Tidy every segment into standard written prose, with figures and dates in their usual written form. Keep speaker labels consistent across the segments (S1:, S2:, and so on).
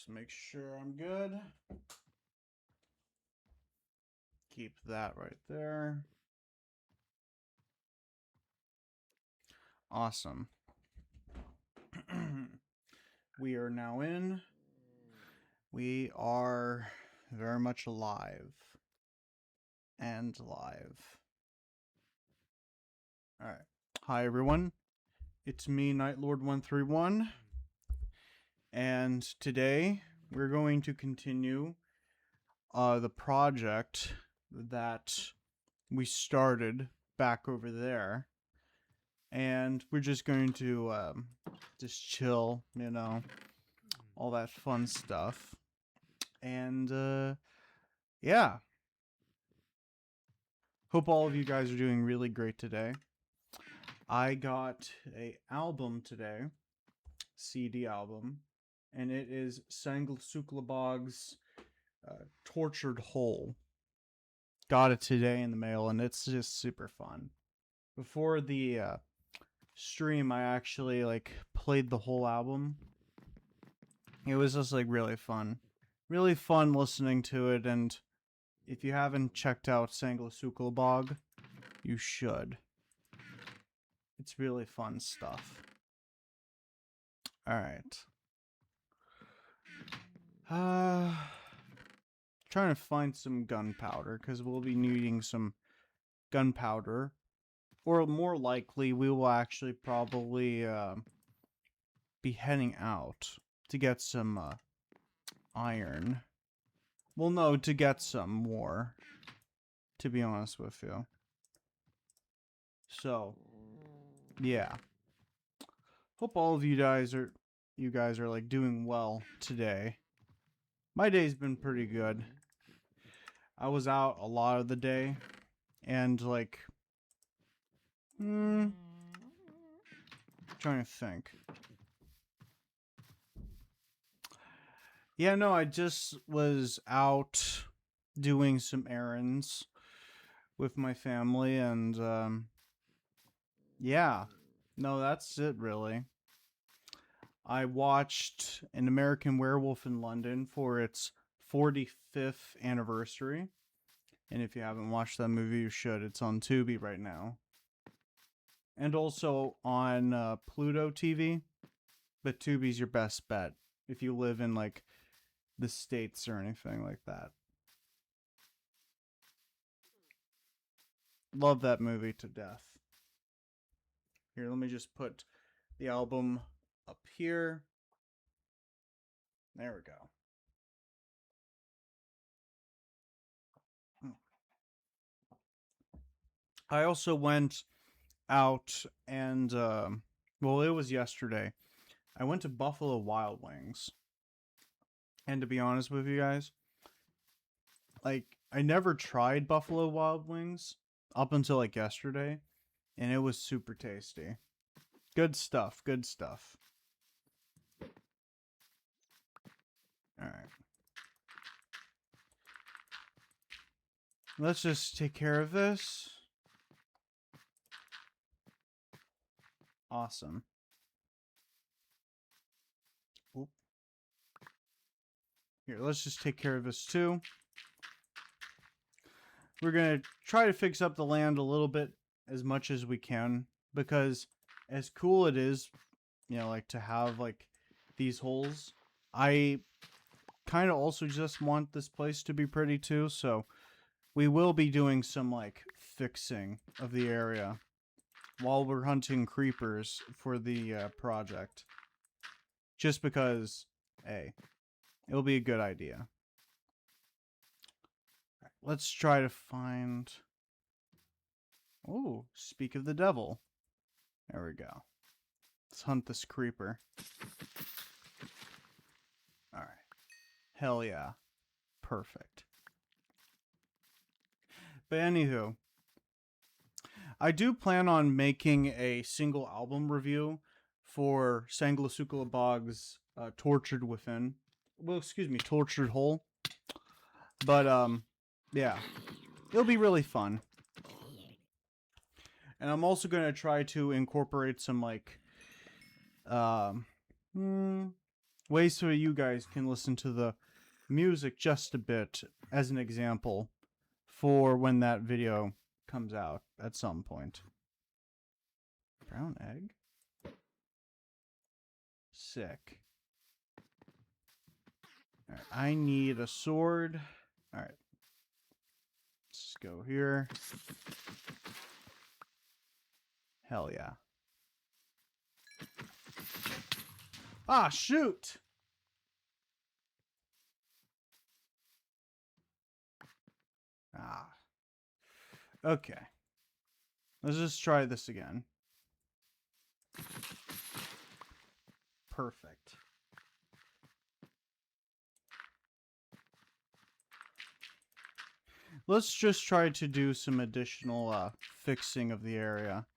S1: Just make sure I'm good. Keep that right there. Awesome. We are now in. We are very much alive. And live. Alright. Hi, everyone. It's me, Nightlord131. And today, we're going to continue the project that we started back over there. And we're just going to just chill, you know, all that fun stuff. And yeah. Hope all of you guys are doing really great today. I got a album today, CD album, and it is Sanglasuklabog's Tortured Whole. Got it today in the mail, and it's just super fun. Before the stream, I actually played the whole album. It was just really fun listening to it. And if you haven't checked out Sanglasuklabog, you should. It's really fun stuff. All right. Trying to find some gunpowder because we'll be needing some gunpowder. Or more likely, we will actually probably be heading out to get some iron. Well, no, to get some more, to be honest with you. So, yeah. Hope all of you guys are doing well today. My day's been pretty good. I was out a lot of the day, and trying to think. Yeah, no, I just was out doing some errands with my family, and yeah, no, that's it really. I watched An American Werewolf in London for its 45th anniversary. And if you haven't watched that movie, you should. It's on Tubi right now. And also on Pluto TV. But Tubi's your best bet if you live in the States or anything like that. Love that movie to death. Here, let me just put the album up here. There we go. I also went out and, well, it was yesterday. I went to Buffalo Wild Wings. And to be honest with you guys, I never tried Buffalo Wild Wings up until yesterday, and it was super tasty. Good stuff, good stuff. Alright. Let's just take care of this. Awesome. Oop. Here, let's just take care of this too. We're going to try to fix up the land a little bit as much as we can, because as cool it is, you know, to have these holes, I kind of also just want this place to be pretty too, so we will be doing some fixing of the area while we're hunting creepers for the project. Just because, hey, it'll be a good idea. Let's try to find... Oh, speak of the devil. There we go. Let's hunt this creeper. Alright. Hell yeah. Perfect. But anywho, I do plan on making a single album review for Sanglasuklabog's Tortured Within. Well, excuse me, Tortured Whole. But, yeah. It'll be really fun. And I'm also going to try to incorporate some, what way so you guys can listen to the music just a bit as an example for when that video comes out at some point. Brown egg? Sick. Alright, I need a sword. Alright. Let's go here. Hell yeah. Ah, shoot! Ah. Okay. Let's just try this again. Perfect. Let's just try to do some additional fixing of the area.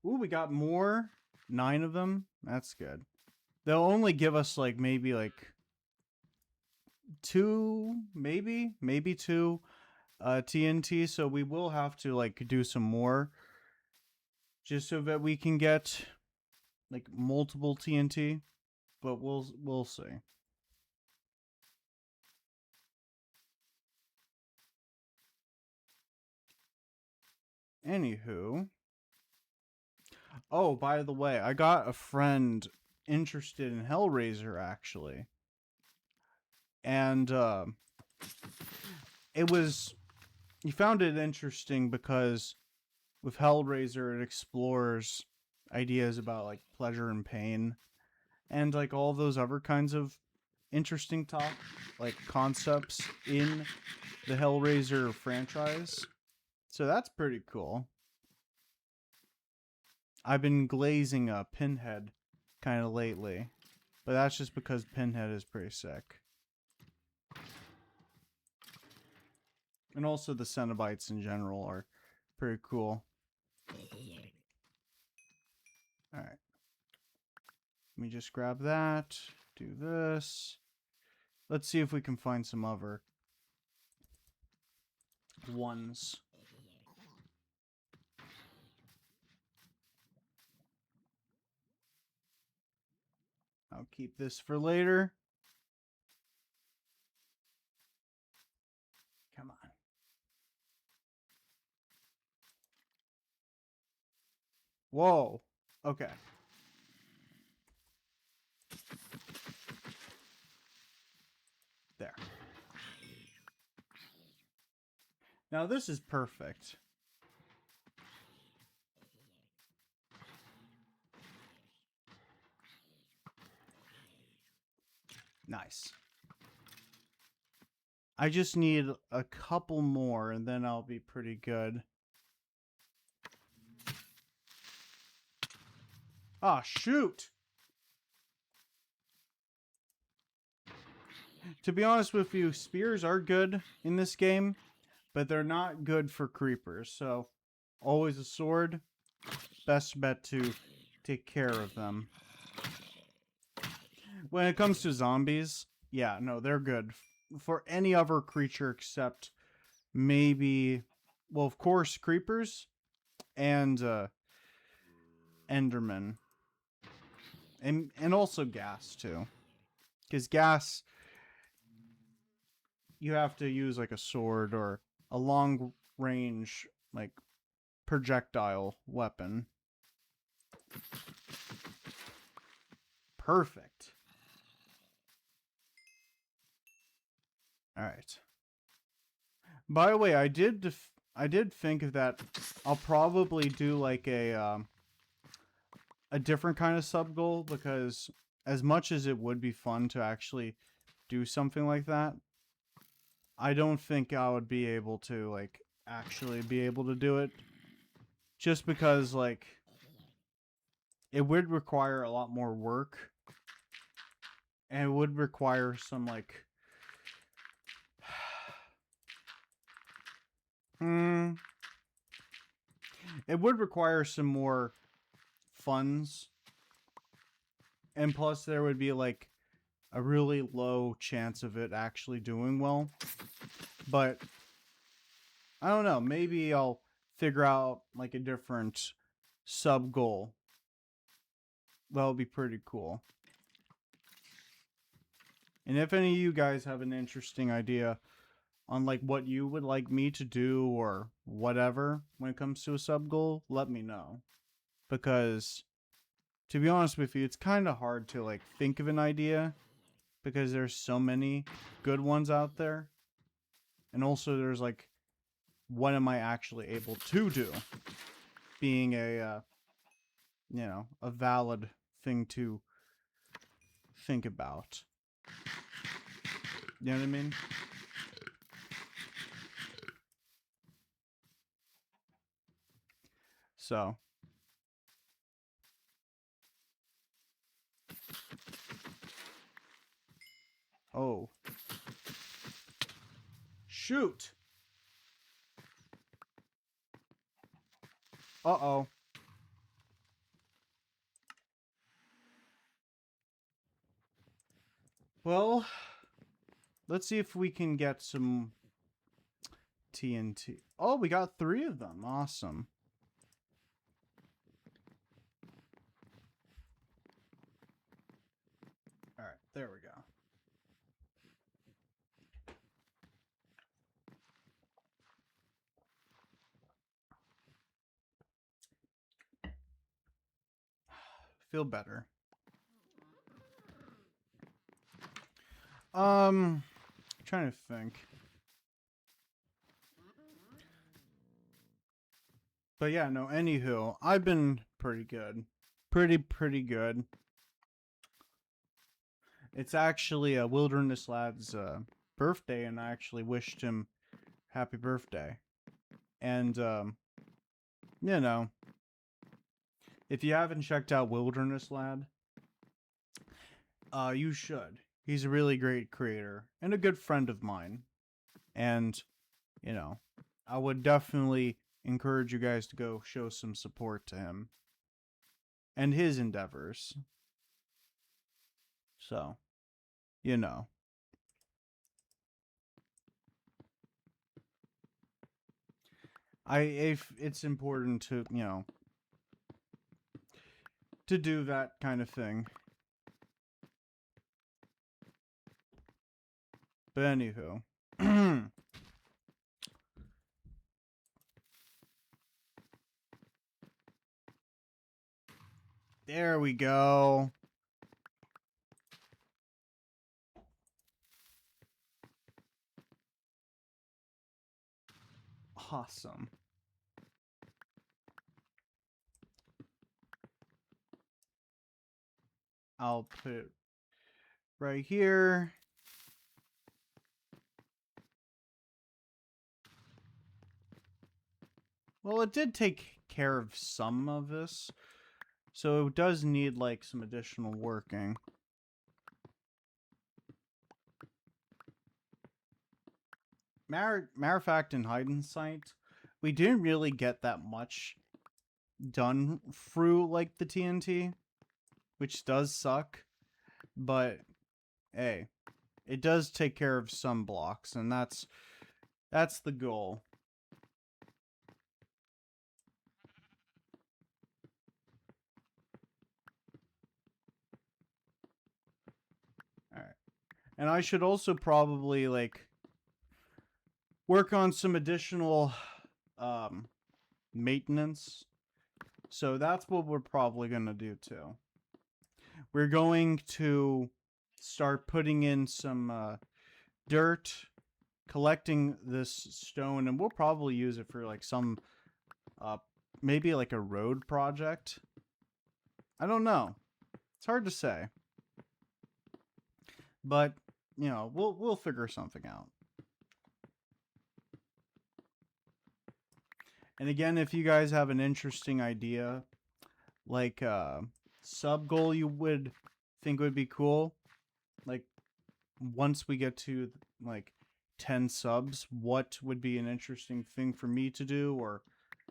S1: Ooh, we got more. 9 of them. That's good. They'll only give us like maybe like 2, maybe 2 TNT, so we will have to like do some more just so that we can get like multiple TNT, but we'll see. Anywho, oh, by the way, I got a friend interested in Hellraiser actually. And he found it interesting because with Hellraiser it explores ideas about like pleasure and pain and like all those other kinds of interesting concepts in the Hellraiser franchise. So that's pretty cool. I've been glazing a Pinhead kind of lately, but that's just because Pinhead is pretty sick. And also the Cenobites in general are pretty cool. Alright. Let me just grab that. Do this. Let's see if we can find some other ones. I'll keep this for later. Come on. Whoa. Okay. There. Now this is perfect. Nice. I just need a couple more and then I'll be pretty good. Ah, shoot! To be honest with you, spears are good in this game, but they're not good for creepers, so always a sword. Best bet to take care of them. When it comes to zombies, yeah, no, they're good. For any other creature except maybe, well, of course, creepers and Enderman. And also gas, too. Because gas, you have to use like a sword or a long range, like, projectile weapon. Perfect. Alright. By the way, I did think of that. I'll probably do like a different kind of sub goal, because as much as it would be fun to actually do something like that, I don't think I would be able to like actually be able to do it, just because like it would require a lot more work and it would require some like it would require some more funds, and plus there would be like a really low chance of it actually doing well. But I don't know, maybe I'll figure out like a different sub goal. That'll be pretty cool. And if any of you guys have an interesting idea on like what you would like me to do or whatever when it comes to a sub goal, let me know. Because to be honest with you, it's kind of hard to like think of an idea because there's so many good ones out there. And also there's like, what am I actually able to do? Being a, you know, a valid thing to think about. You know what I mean? So. Oh. Shoot! Uh-oh. Well, let's see if we can get some TNT. Oh, we got 3 of them. Awesome. Alright, there we go. Feel better. Trying to think. But yeah, no, anywho, I've been pretty good. Pretty good. It's actually a Wilderness Lad's birthday, and I actually wished him happy birthday. And, you know, if you haven't checked out Wilderness Lad, you should. He's a really great creator and a good friend of mine. And, you know, I would definitely encourage you guys to go show some support to him and his endeavors. So, you know. If it's important to, you know, to do that kind of thing. But anywho. There we go. Awesome. I'll put it right here. Well, it did take care of some of this, so it does need like some additional working. Matter of fact, in hindsight, we didn't really get that much done through like the TNT, which does suck, but hey, it does take care of some blocks, and that's the goal. All right. And I should also probably like work on some additional maintenance. So that's what we're probably going to do too. We're going to start putting in some dirt, collecting this stone, and we'll probably use it for like some maybe like a road project. I don't know. It's hard to say. But, you know, we'll figure something out. And again, if you guys have an interesting idea, like a sub goal you would think would be cool, like once we get to like 10 subs, what would be an interesting thing for me to do or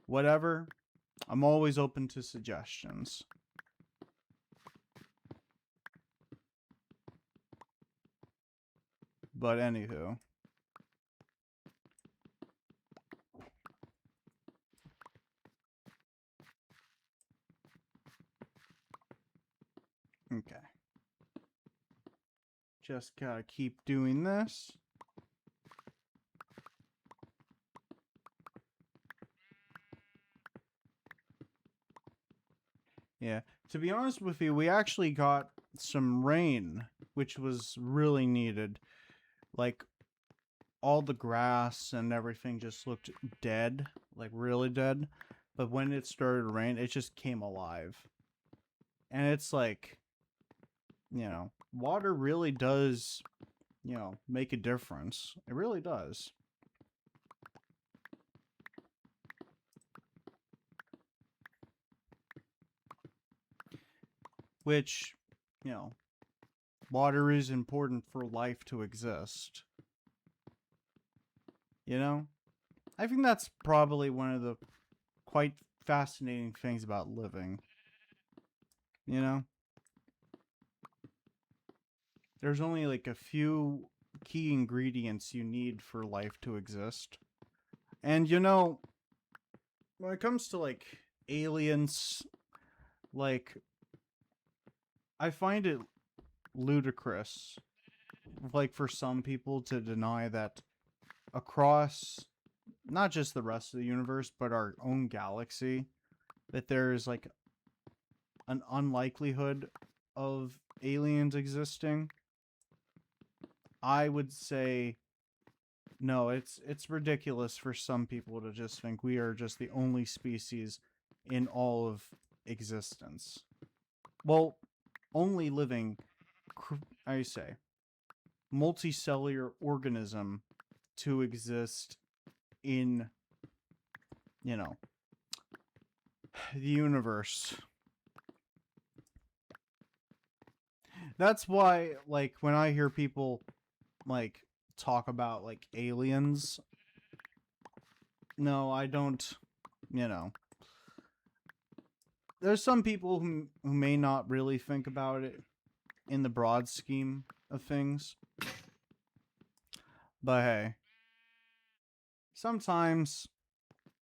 S1: whatever, I'm always open to suggestions. But anywho. Okay. Just gotta keep doing this. Yeah. To be honest with you, we actually got some rain, which was really needed. Like, all the grass and everything just looked dead, like really dead. But when it started to rain, it just came alive. And it's like, water really does, make a difference. It really does. Which, water is important for life to exist. I think that's probably one of the quite fascinating things about living. There's only like a few key ingredients you need for life to exist. And when it comes to like aliens, like I find it ludicrous, like for some people to deny that across not just the rest of the universe, but our own galaxy, that there is like an unlikelihood of aliens existing. I would say no, it's ridiculous for some people to just think we are just the only species in all of existence. Well, only living, I say, multicellular organism to exist in, the universe. That's why, like, when I hear people, like, talk about, like, aliens, no, I don't, There's some people who may not really think about it in the broad scheme of things. But hey, sometimes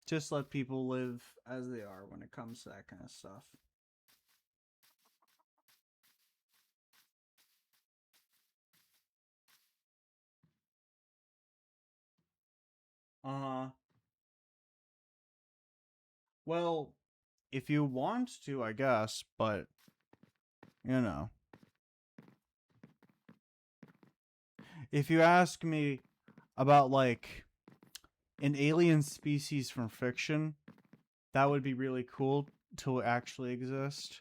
S1: just let people live as they are when it comes to that kind of stuff. Uh, well, if you want to, I guess, but, If you ask me about, like, an alien species from fiction, that would be really cool to actually exist.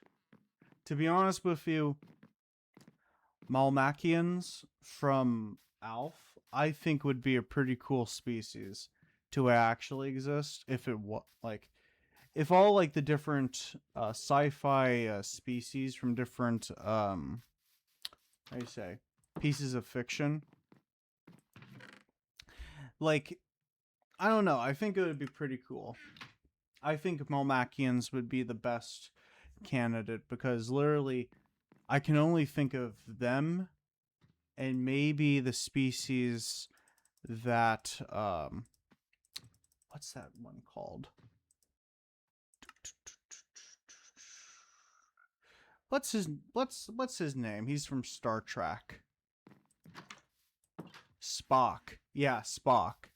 S1: To be honest with you, Malmachians from Alf, I think would be a pretty cool species to actually exist if it was like if all like the different sci-fi species from different how do you say pieces of fiction, like I don't know, I think it would be pretty cool. I think Malmachians would be the best candidate because literally I can only think of them and maybe the species that what's that one called? What's his name? He's from Star Trek. Spock. Yeah, Spock.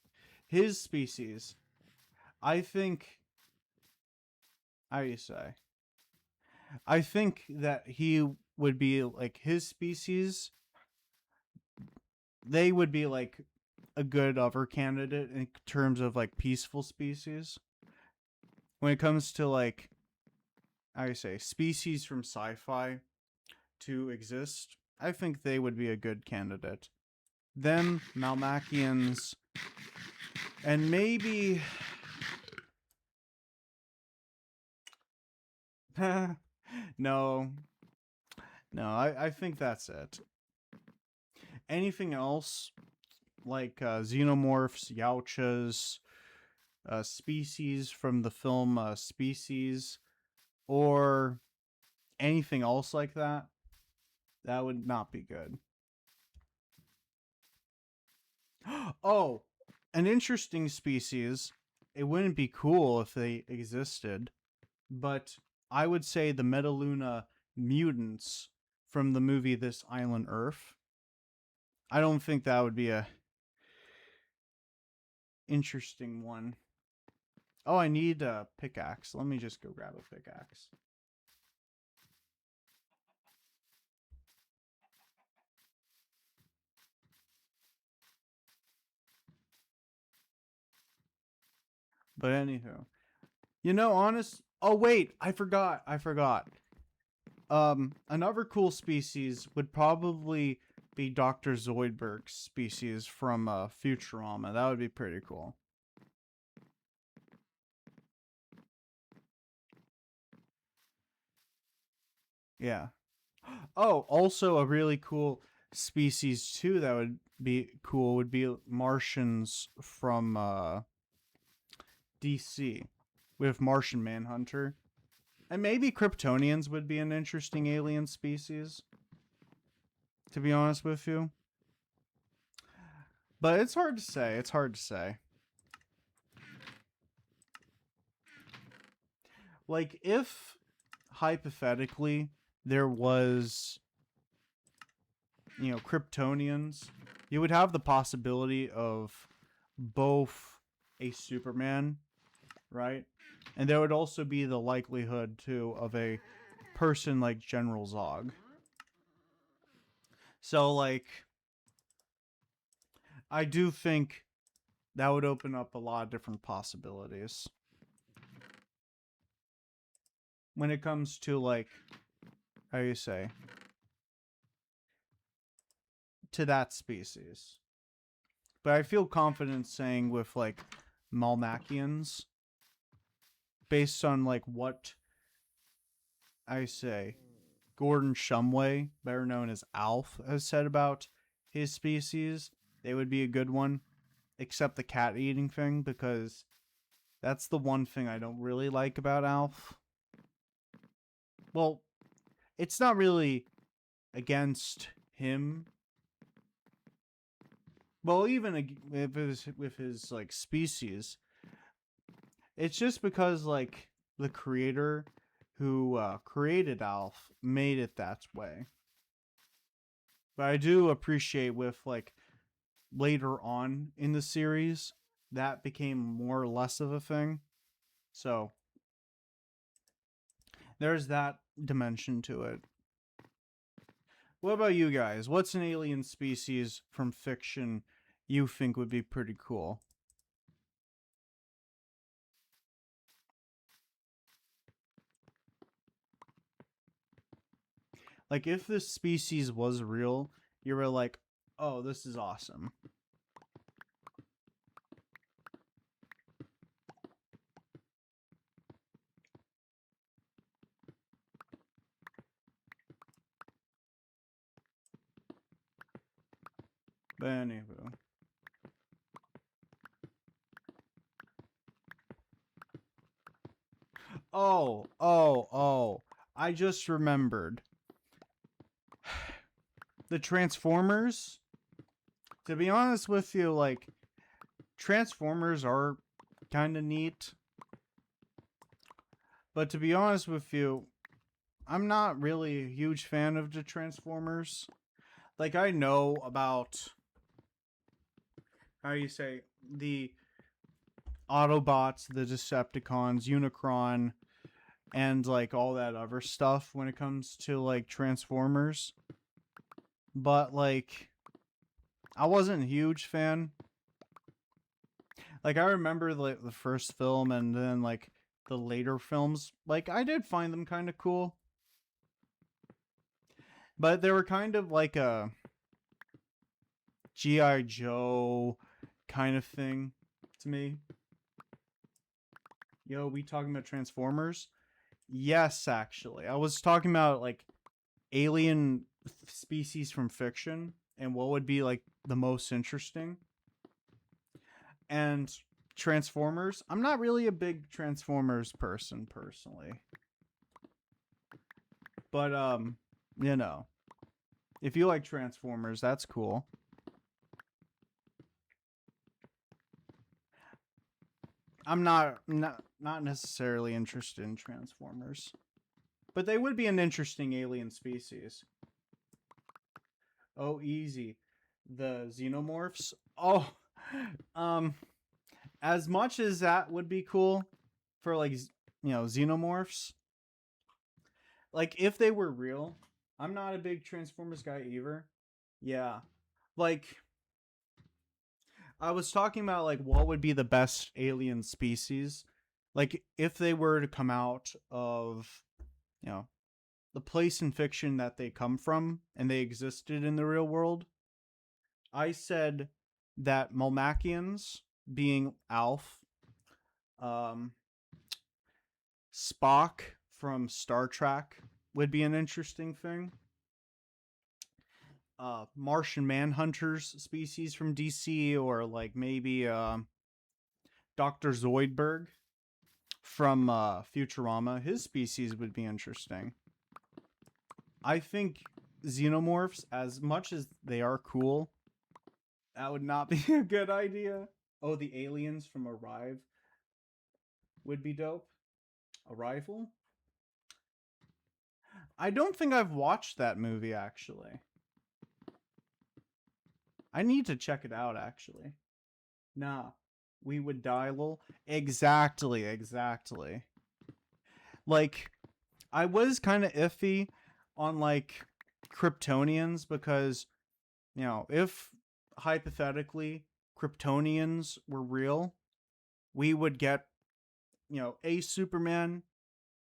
S1: His species. I think how do you say? I think that he would be like his species, they would be like a good other candidate in terms of like peaceful species. When it comes to like how do you say species from sci-fi to exist, I think they would be a good candidate. Them, Malmachians, and maybe no. No, I think that's it. Anything else like xenomorphs, Yautjas, species from the film Species, or anything else like that, that would not be good. Oh, an interesting species. It wouldn't be cool if they existed, but I would say the Metaluna mutants from the movie This Island Earth. I don't think that would be a interesting one. Oh, I need a pickaxe. Let me just go grab a pickaxe. But anywho, honest. Oh wait, I forgot. Another cool species would probably be Dr. Zoidberg's species from Futurama. That would be pretty cool. Yeah. Oh, also a really cool species too that would be cool would be Martians from DC with Martian Manhunter. And maybe Kryptonians would be an interesting alien species, to be honest with you. But it's hard to say. It's hard to say. Like, if hypothetically there was, Kryptonians, you would have the possibility of both a Superman, right? And there would also be the likelihood, too, of a person like General Zog. So, like, I do think that would open up a lot of different possibilities. When it comes to, like, how do you say, to that species. But I feel confident saying with, like, Malmachians, based on, like, what I say, Gordon Shumway, better known as Alf, has said about his species, they would be a good one. Except the cat eating thing, because that's the one thing I don't really like about Alf. Well, it's not really against him. Well, even with his like species, it's just because like the creator who created Alf made it that way. But I do appreciate with like later on in the series that became more or less of a thing. So there's that dimension to it. What about you guys? What's an alien species from fiction you think would be pretty cool? Like, if this species was real, you were like, oh, this is awesome. But anywho. Oh. I just remembered. The Transformers, to be honest with you, like, Transformers are kind of neat. But to be honest with you, I'm not really a huge fan of the Transformers. Like, I know about, how you say, the Autobots, the Decepticons, Unicron, and like all that other stuff when it comes to like Transformers. But like, I wasn't a huge fan. Like, I remember like the first film and then like the later films. Like, I did find them kind of cool, but they were kind of like a GI Joe kind of thing to me. Yo, we talking about Transformers? Yes, actually. I was talking about like alien species from fiction and what would be like the most interesting. And Transformers, I'm not really a big Transformers person personally. But you know, if you like Transformers, that's cool. I'm not necessarily interested in Transformers, but they would be an interesting alien species. Oh, easy. The xenomorphs. Oh, um, as much as that would be cool for like xenomorphs, like if they were real, I'm not a big Transformers guy either. Yeah, like I was talking about like what would be the best alien species, like if they were to come out of you know the place in fiction that they come from and they existed in the real world. I said that Malmachians, being Alf, um, Spock from Star Trek would be an interesting thing. Martian Manhunters species from DC, or like maybe Dr. Zoidberg from Futurama. His species would be interesting. I think xenomorphs, as much as they are cool, that would not be a good idea. Oh, the aliens from Arrive would be dope. Arrival? I don't think I've watched that movie actually. I need to check it out actually. Nah. We would die, lol. Exactly, exactly. Like, I was kind of iffy on like Kryptonians because, if hypothetically Kryptonians were real, we would get, a Superman,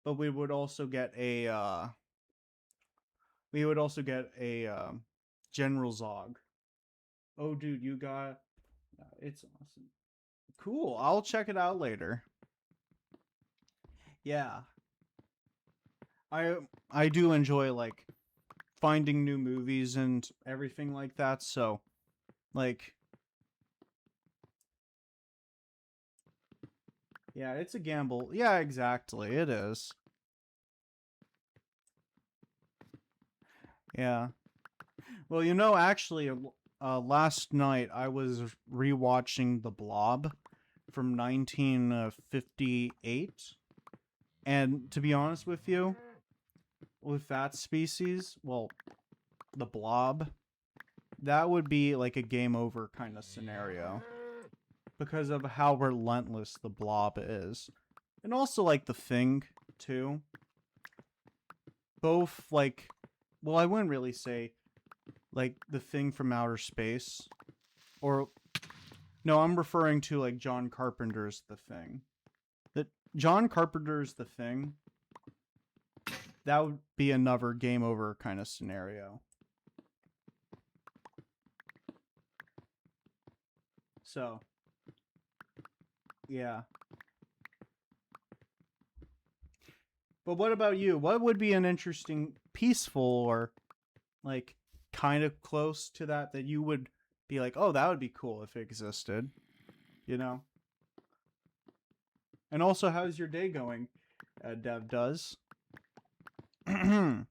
S1: but we would also get a General Zog. Oh, dude, you got it's awesome. Cool. I'll check it out later. Yeah, I I do enjoy like finding new movies and everything like that. So, like, yeah, it's a gamble. Yeah, exactly. It is. Yeah. Well, actually, last night I was rewatching The Blob from 1958, and to be honest with you, with that species, well, the Blob, that would be like a game over kind of scenario because of how relentless the Blob is, and also like the Thing too. Both like, well, I wouldn't really say like the Thing from outer space, or no, I'm referring to like John Carpenter's The Thing. That John Carpenter's The Thing, that would be another game over kind of scenario. So, yeah. But what about you? What would be an interesting, peaceful, or like kind of close to that you would be like, oh, that would be cool if it existed, you know? And also, how's your day going? Dev does. There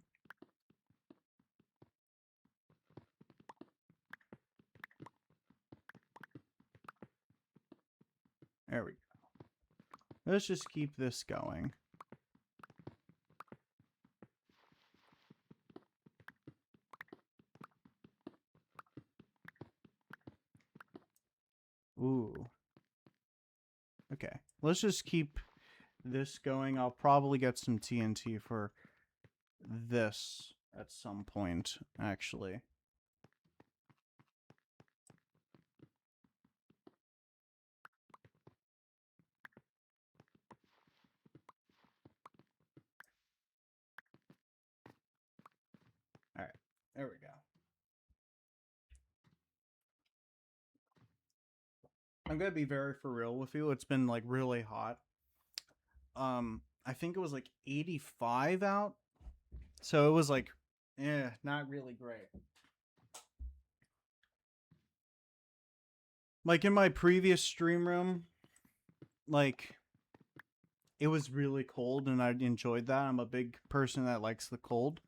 S1: we go. Let's just keep this going. Ooh. Okay. Let's just keep this going. I'll probably get some TNT for this at some point, actually. All right. There we go. I'm gonna be very for real with you. It's been like really hot. I think it was like 85 out. So it was like, not really great. Like in my previous stream room, like it was really cold and I enjoyed that. I'm a big person that likes the cold.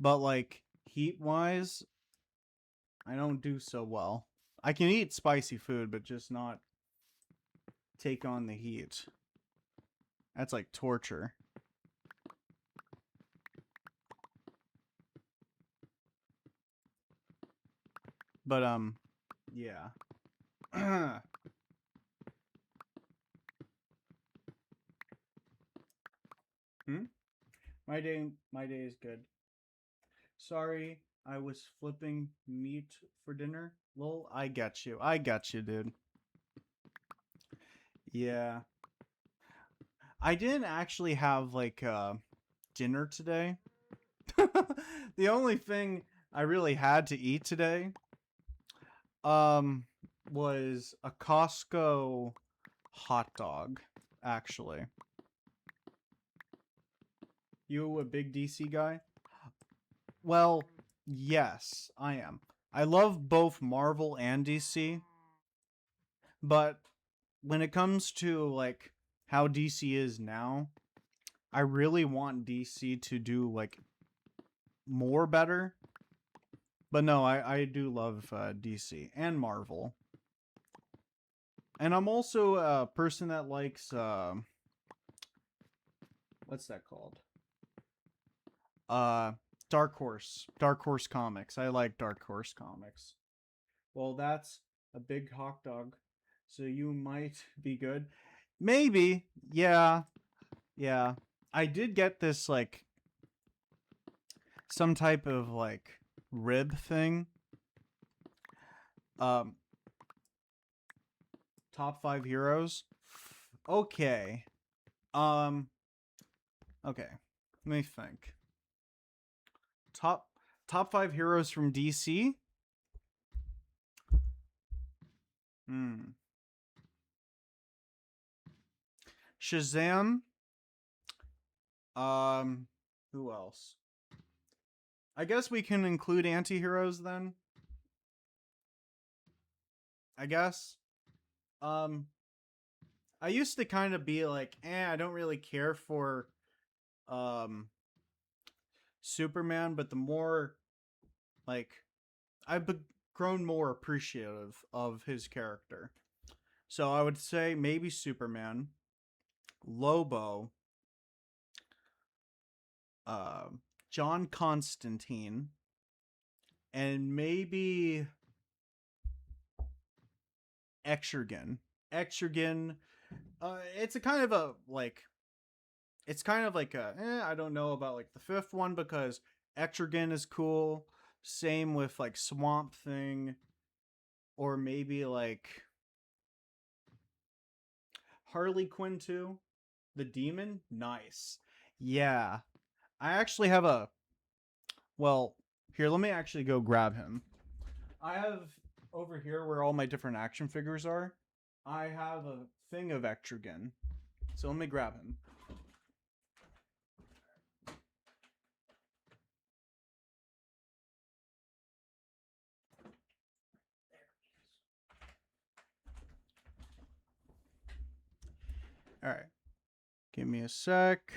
S1: But like heat wise, I don't do so well. I can eat spicy food, but just not take on the heat. That's like torture. But yeah. My day is good. Sorry, I was flipping meat for dinner. Lol, I got you. I got you, dude. Yeah. I didn't actually have like dinner today. The only thing I really had to eat today um was a Costco hot dog, actually. You a big DC guy? Well, yes, I am. I love both Marvel and DC, but when it comes to like how DC is now, I really want DC to do like more better. But no, I do love DC and Marvel. And I'm also a person that likes what's that called? Uh Dark Horse. Dark Horse comics. I like Dark Horse comics. Well, that's a big hot dog. So you might be good. Maybe. Yeah. Yeah. I did get this like some type of like rib thing. Um Top 5 heroes. Okay. Um okay. Let me think. Top top 5 heroes from DC? Hmm. Shazam. Who else? I guess we can include anti-heroes then. I guess. Um I used to kind of be like, I don't really care for um Superman, but the more like grown more appreciative of his character. So I would say maybe Superman, Lobo, uh, John Constantine, and maybe Exergan. Exergan, it's a kind of a like, it's kind of like a, I don't know about like the fifth one because Exergan is cool. Same with like Swamp Thing, or maybe like Harley Quinn too. The Demon, nice. Yeah, I actually have a. Well, here, let me actually go grab him. I have over here where all my different action figures are. I have a thing of Etrigan. So let me grab him. All right. Give me a sec.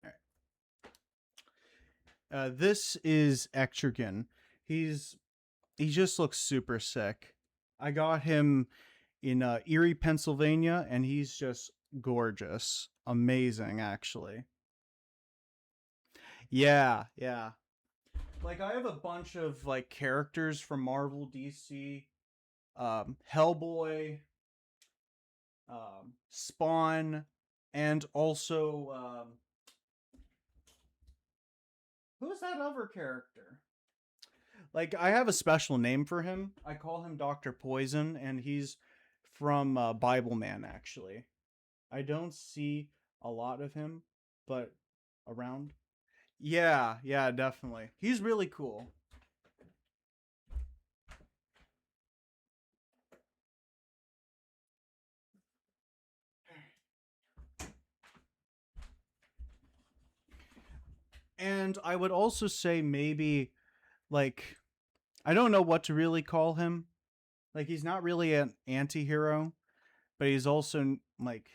S1: All right. This is Etrigan. He just looks super sick. I got him in Erie, Pennsylvania, and he's just gorgeous. Amazing, actually. Yeah, yeah. Like I have a bunch of like characters from Marvel, DC, Hellboy, Spawn, and also who's that other character? Like I have a special name for him. I call him Doctor Poison, and he's from Bible Man. Actually, I don't see a lot of him, but around. Yeah, yeah, definitely. He's really cool. And I would also say maybe like I don't know what to really call him. Like he's not really an anti-hero, but he's also like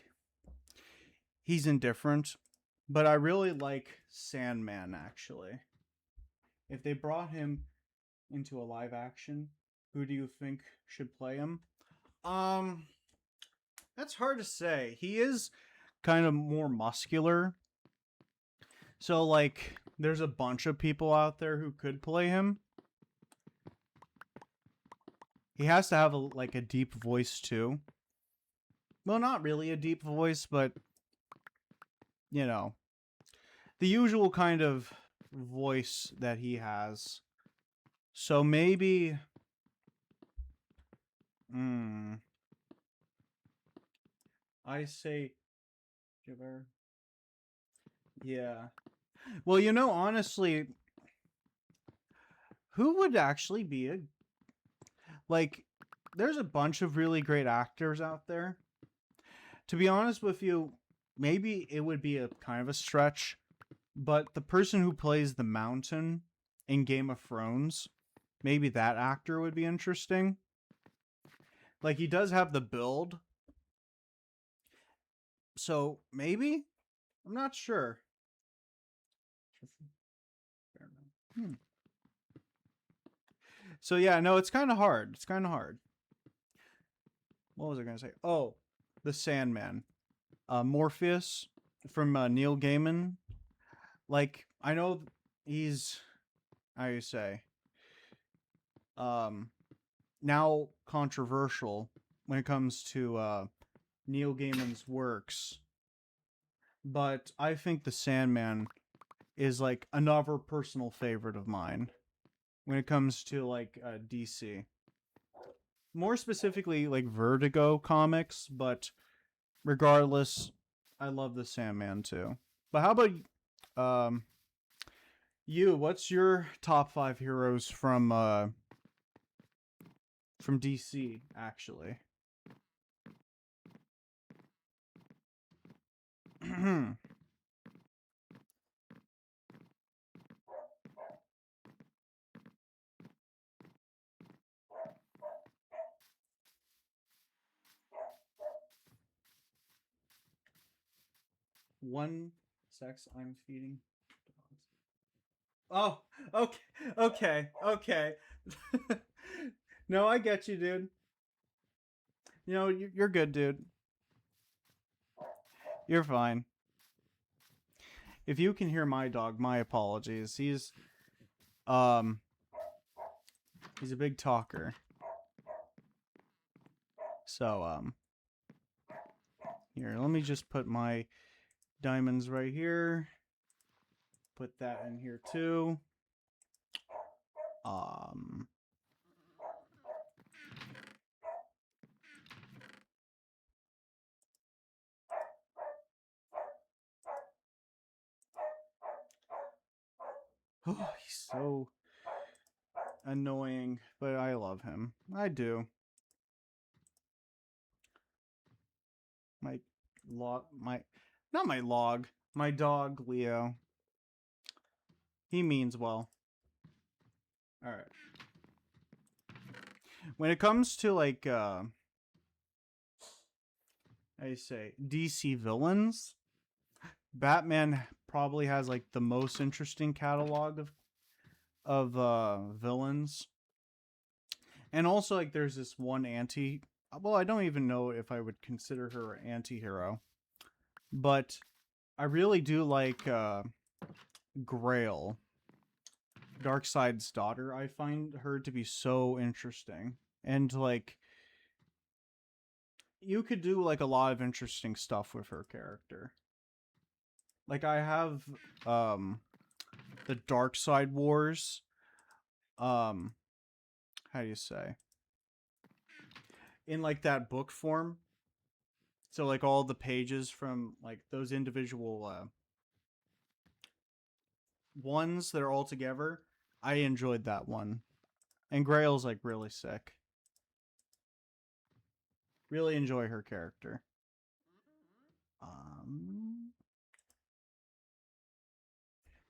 S1: he's indifferent. But I really like Sandman actually. If they brought him into a live action, Who do you think should play him? Um, that's hard to say. He is kind of more muscular. So like there's a bunch of people out there who could play him. He has to have like a deep voice too. Well, not really a deep voice, but you know, the usual kind of voice that he has. So maybe I say Javert. Yeah. Well, honestly, who would actually be a like there's a bunch of really great actors out there. To be honest with you, maybe it would be a kind of a stretch, but the person who plays the Mountain in Game of Thrones, maybe that actor would be interesting. Like he does have the build. So maybe? I'm not sure. Hmm. So yeah, no, it's kind of hard. It's kind of hard. What was I going to say? Oh, the Sandman. Morpheus from Neil Gaiman. Like, I know he's, how you say, um, now controversial when it comes to Neil Gaiman's works, but I think the Sandman is like another personal favorite of mine when it comes to like DC. More specifically, like Vertigo comics, but regardless, I love the Sandman too. But how about um you? What's your top 5 heroes from DC actually? One sex I'm feeding dogs. Oh, okay, okay, okay. No, I get you, dude. You're good, dude. You're fine. If you can hear my dog, my apologies. Um he's a big talker. So here, let me just put my diamonds right here. Put that in here too. Um Oh, he's so annoying, but I love him. I do. My my not my log, my dog Leo. He means well. All right. When it comes to like I say DC villains, Batman probably has like the most interesting catalog of villains. And also like there's this one well, I don't even know if I would consider her an anti-hero, but I really do like Grail, Darkseid's daughter. I find her to be so interesting. And like you could do like a lot of interesting stuff with her character. Like I have the Darkseid Wars. Um how do you say? In like that book form. So like all the pages from like those individual ones that are all together. I enjoyed that one. And Grail's like really sick. Really enjoy her character. Um,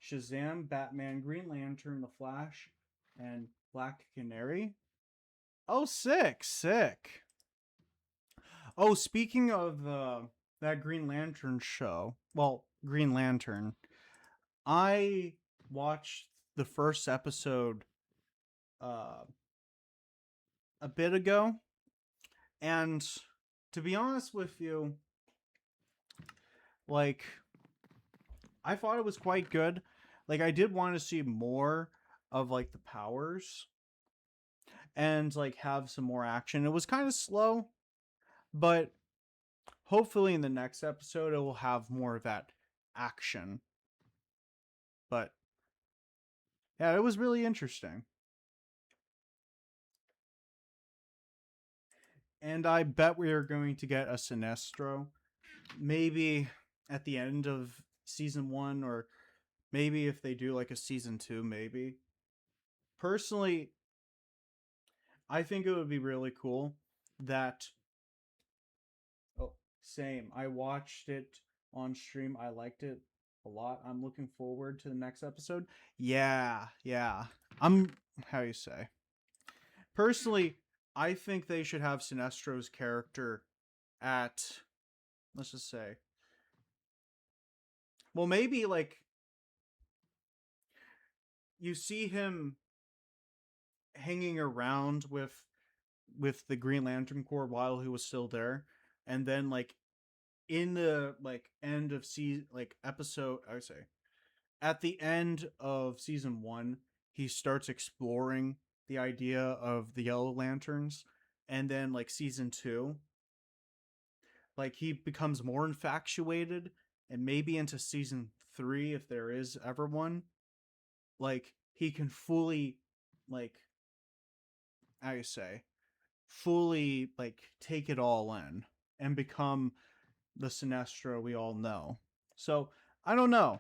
S1: Shazam, Batman, Green Lantern, The Flash, and Black Canary. Oh, sick, sick. Oh, speaking of that Green Lantern show, well, Green Lantern, I watched the first episode a bit ago, and to be honest with you, like I thought it was quite good. Like I did want to see more of like the powers and like have some more action. It was kind of slow, but hopefully in the next episode it will have more of that action. But yeah, it was really interesting. And I bet we are going to get a Sinestro. Maybe at the end of season 1, or maybe if they do like a season 2, maybe. Personally, I think it would be really cool that. Oh, same. I watched it on stream. I liked it a lot. I'm looking forward to the next episode. Yeah, yeah. I'm, how you say? Personally, I think they should have Sinestro's character at, let's just say, well, maybe like you see him hanging around with the Green Lantern Corps while he was still there, and then like in the like end of season, like episode, I would say at the end of season 1, he starts exploring the idea of the Yellow Lanterns, and then like season 2, like he becomes more infatuated, and maybe into season 3, if there is ever one, like he can fully, like, I say, fully like take it all in and become the Sinestro we all know. So I don't know.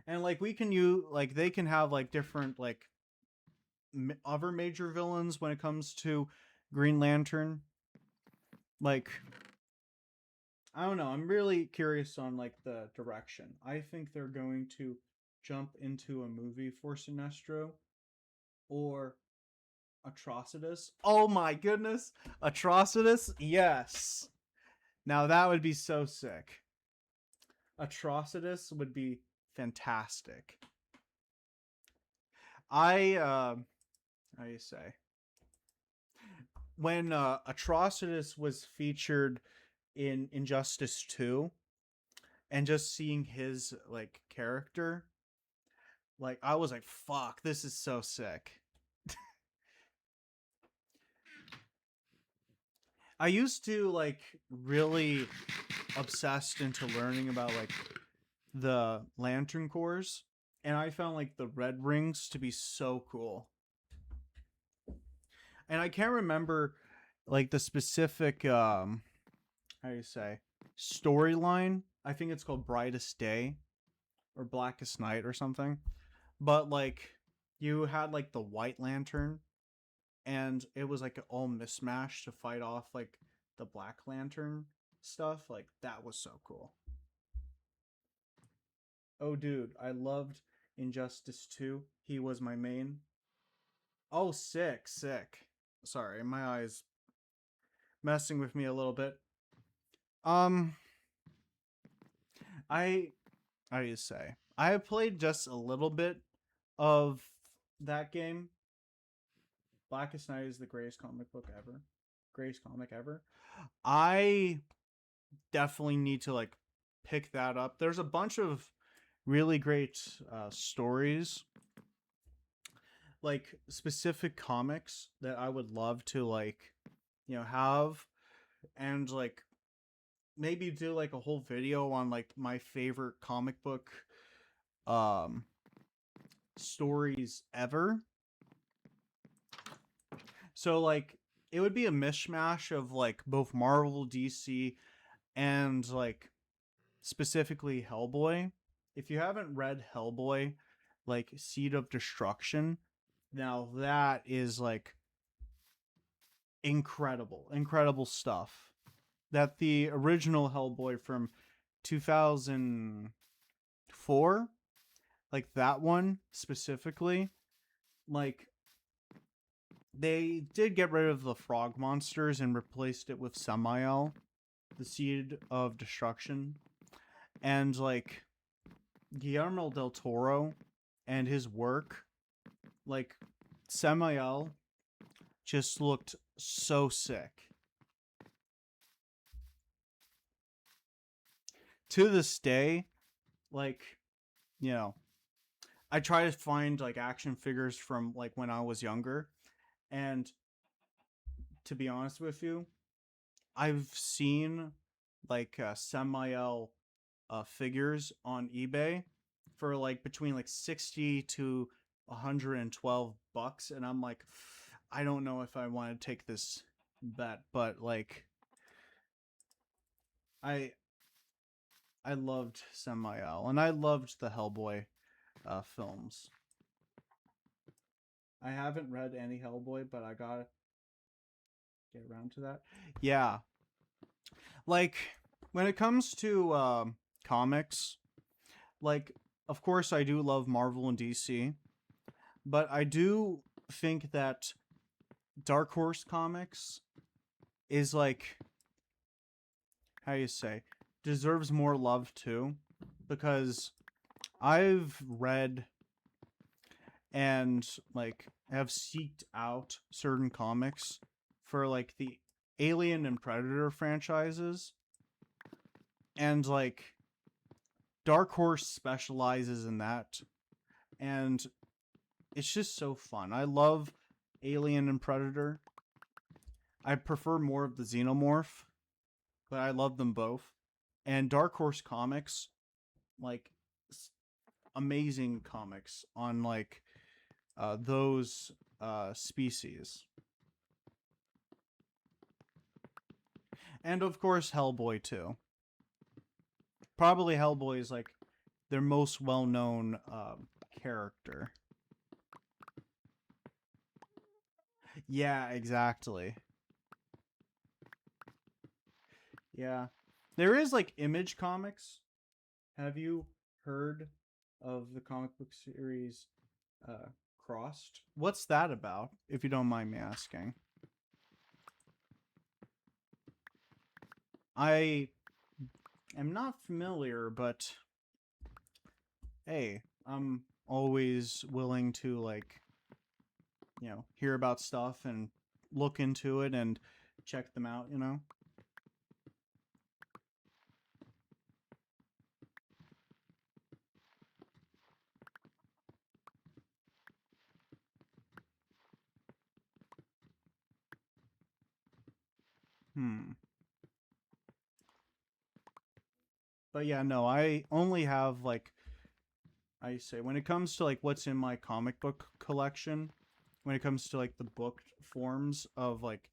S1: And like we can use, like they can have like different like other major villains when it comes to Green Lantern. Like I don't know. I'm really curious on like the direction. I think they're going to jump into a movie for Sinestro or Atrocitus. Oh my goodness. Atrocitus? Yes. Now that would be so sick. Atrocitus would be fantastic. How do you say? When Atrocitus was featured in Injustice 2, and just seeing his like character, like I was like, fuck, this is so sick. I used to like really obsessed into learning about like the Lantern Corps, and I found like the Red Rings to be so cool. And I can't remember like the specific how do you say, storyline. I think it's called Brightest Day or Blackest Night or something. But like you had like the White Lantern, and it was like all mismatched to fight off like the Black Lantern stuff. Like that was so cool. Oh dude, I loved Injustice 2. He was my main. Oh, sick, sick. Sorry, my eyes messing with me a little bit. Um, I how do you say? I have played just a little bit of that game. Blackest Night is the greatest comic book ever. Greatest comic ever. I definitely need to like pick that up. There's a bunch of really great stories, like specific comics that I would love to like, have, and like maybe do like a whole video on like my favorite comic book um stories ever. So like it would be a mishmash of like both Marvel, DC, and like specifically Hellboy. If you haven't read Hellboy, like Seed of Destruction, now that is like incredible stuff. That the original Hellboy from 2004, like that one specifically, like they did get rid of the frog monsters and replaced it with Samael, the Seed of Destruction. And like Guillermo del Toro and his work, like Samael just looked so sick. To this day, like, you know, I try to find like action figures from like when I was younger, and to be honest with you, I've seen like Samael figures on eBay for like between like 60 to $112, and I'm like, I don't know if I want to take this bet, but like I I loved Samael, and I loved the Hellboy films. I haven't read any Hellboy, but I gotta get around to that. Yeah, like when it comes to comics, like of course I do love Marvel and DC, but I do think that Dark Horse Comics is like, how you say, deserves more love too, because I've read and like have seeked out certain comics for like the Alien and Predator franchises, and like Dark Horse specializes in that, and it's just so fun. I love Alien and Predator. I prefer more of the Xenomorph, but I love them both. And Dark Horse Comics, like amazing comics on like those species. And of course Hellboy too. Probably Hellboy is like their most well-known character. Yeah, exactly. Yeah. There is like Image Comics. Have you heard of the comic book series Crossed? What's that about, if you don't mind me asking? I am not familiar, but hey, I'm always willing to like, hear about stuff and look into it and check them out, you know? Hmm. But yeah, no, I only have like, I say, when it comes to like what's in my comic book collection, when it comes to like the book forms of like,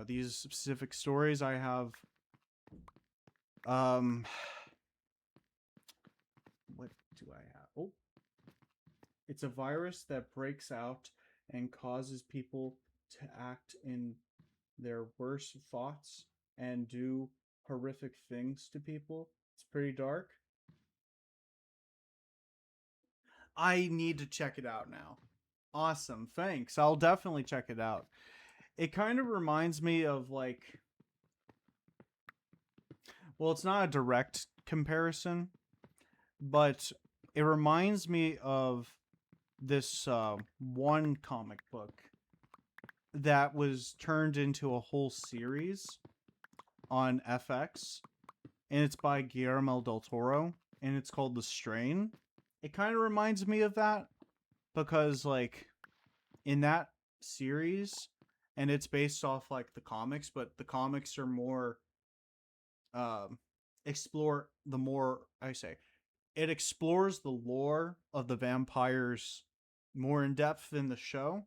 S1: these specific stories, I have um what do I have? Oh, it's a virus that breaks out and causes people to act in their worst thoughts and do horrific things to people. It's pretty dark. I need to check it out now. Awesome. Thanks. I'll definitely check it out. It kind of reminds me of like, well, it's not a direct comparison, but it reminds me of this one comic book that was turned into a whole series on FX, and it's by Guillermo del Toro, and it's called The Strain. It kind of reminds me of that because, like, in that series, and it's based off like the comics, but the comics are more explore the more I say it explores the lore of the vampires more in depth than the show.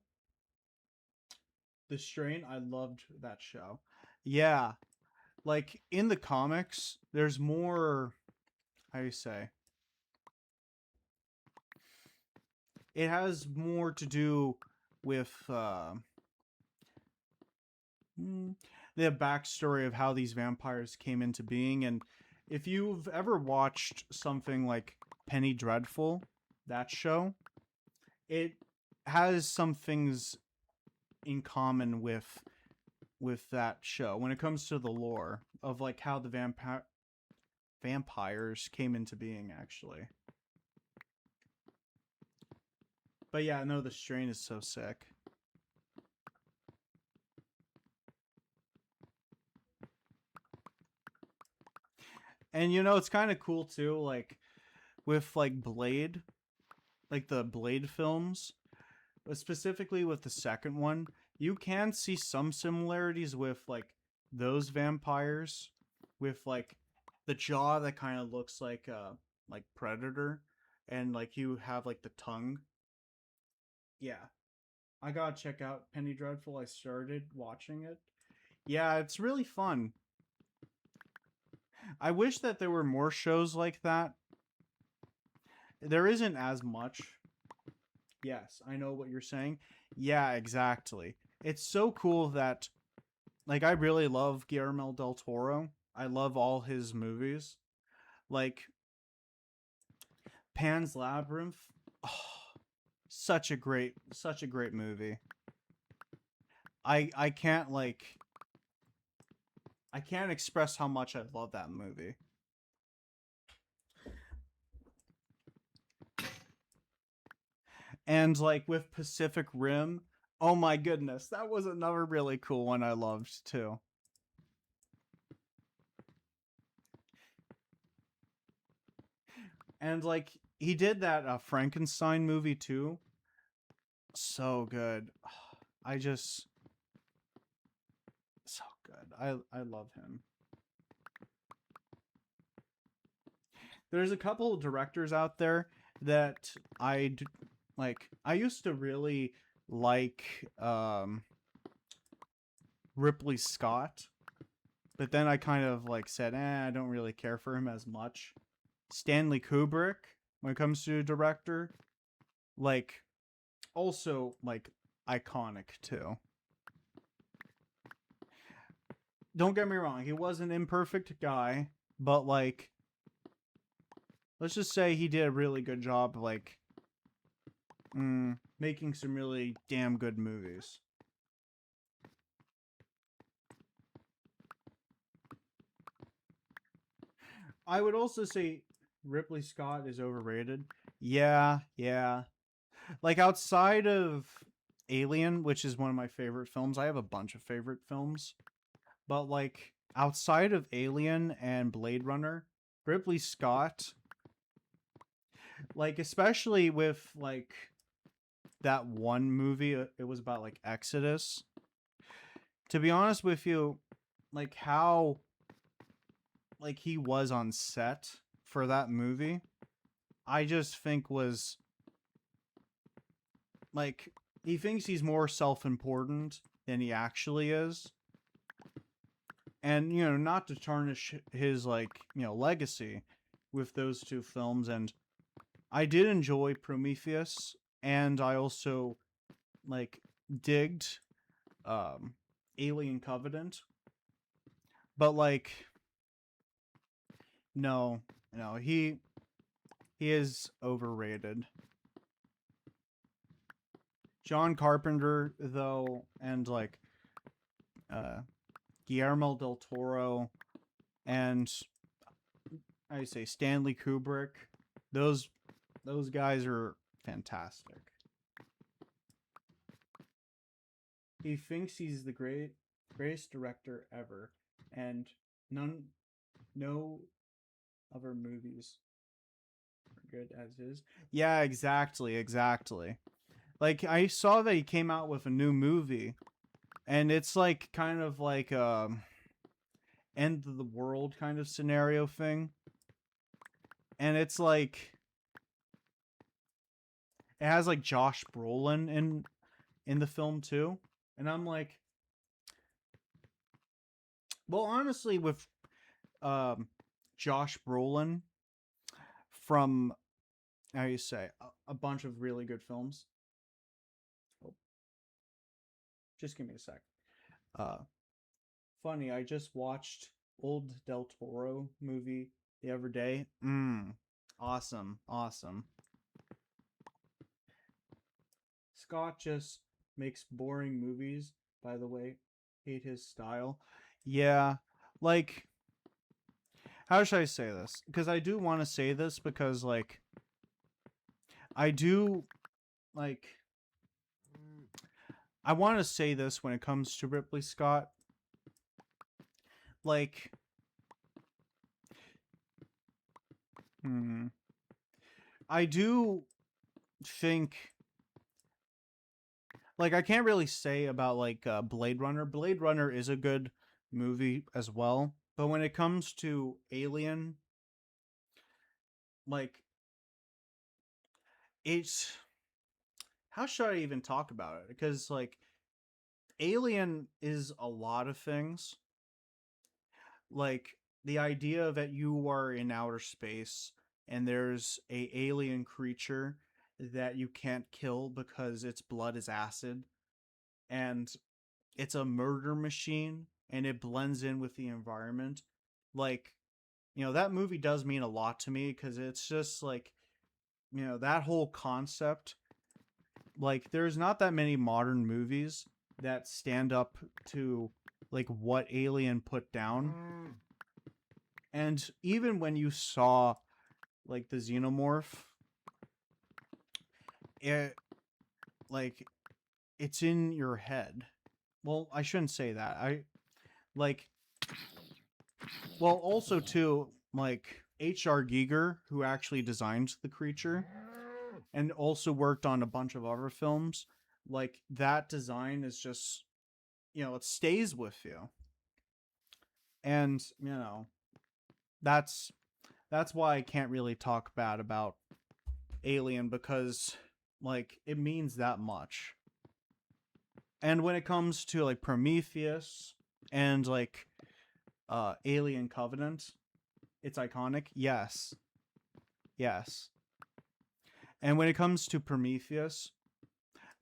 S1: The Strain, I loved that show. Yeah, like in the comics, there's more. How do you say? It has more to do with the backstory of how these vampires came into being, and if you've ever watched something like Penny Dreadful, that show, it has some things in common with that show when it comes to the lore of like how the vampires came into being actually. But yeah, no, the Strain is so sick. And it's kind of cool too, like with like Blade, like the Blade films, but specifically with the second one, you can see some similarities with like those vampires, with like the jaw that kind of looks like Predator, and like you have like the tongue. Yeah, I gotta check out Penny Dreadful. I started watching it. Yeah, it's really fun. I wish that there were more shows like that. There isn't as much. Yes, I know what you're saying. Yeah, exactly. It's so cool that like I really love Guillermo del Toro. I love all his movies. Like Pan's Labyrinth. Oh, such a great movie. I can't like I can't express how much I love that movie. And like with Pacific Rim, oh my goodness, that was another really cool one I loved too. And like he did that Frankenstein movie too. So good. I just so good. I love him. There's a couple of directors out there that like. I used to really like Ripley Scott, but then I kind of like said, I don't really care for him as much. Stanley Kubrick, when it comes to a director, like also like iconic too. Don't get me wrong, he was an imperfect guy, but like let's just say he did a really good job like making some really damn good movies. I would also say Ripley Scott is overrated. Yeah, yeah. Like outside of Alien, which is one of my favorite films, I have a bunch of favorite films. But like outside of Alien and Blade Runner, Ripley Scott, like especially with like that one movie, it was about like Exodus. To be honest with you, like how like he was on set for that movie, I just think was like he thinks he's more self-important than he actually is. And not to tarnish his like legacy with those two films, and I did enjoy Prometheus, and I also like digged um Alien Covenant, but like no, no, he is overrated. John Carpenter though, and like uh Guillermo del Toro, and I say Stanley Kubrick. Those those guys are fantastic. He thinks he's the greatest director ever, and no other movies are good as his. Yeah, exactly. Like I saw that he came out with a new movie, and it's like kind of like end of the world kind of scenario thing, and it's like it has like Josh Brolin in the film too, and I'm like, well, honestly, with um Josh Brolin from how you say a bunch of really good films. Oh, just give me a sec. Uh, funny, I just watched old Del Toro movie the other day. Awesome. Scott just makes boring movies. By the way, hate his style. Yeah, like how should I say this? Because I do want to say this because like I do like I want to say this when it comes to Ripley Scott. Like Hmm. I do think, like, I can't really say about like Blade Runner. Blade Runner is a good movie as well, but when it comes to Alien, like, it's, how should I even talk about it? Because like Alien is a lot of things. Like the idea that you are in outer space and there's a alien creature that you can't kill because its blood is acid, and it's a murder machine and it blends in with the environment. Like, that movie does mean a lot to me because it's just like, that whole concept. Like, there's not that many modern movies that stand up to like what Alien put down. And even when you saw like the xenomorph, it, like, it's in your head. Well, I shouldn't say that. I like, well, also too, like H.R. Giger, who actually designed the creature and also worked on a bunch of other films, like that design is just, it stays with you. And, that's that's why I can't really talk bad about Alien, because like it means that much. And when it comes to like Prometheus and like Alien Covenant, it's iconic. Yes. Yes. And when it comes to Prometheus,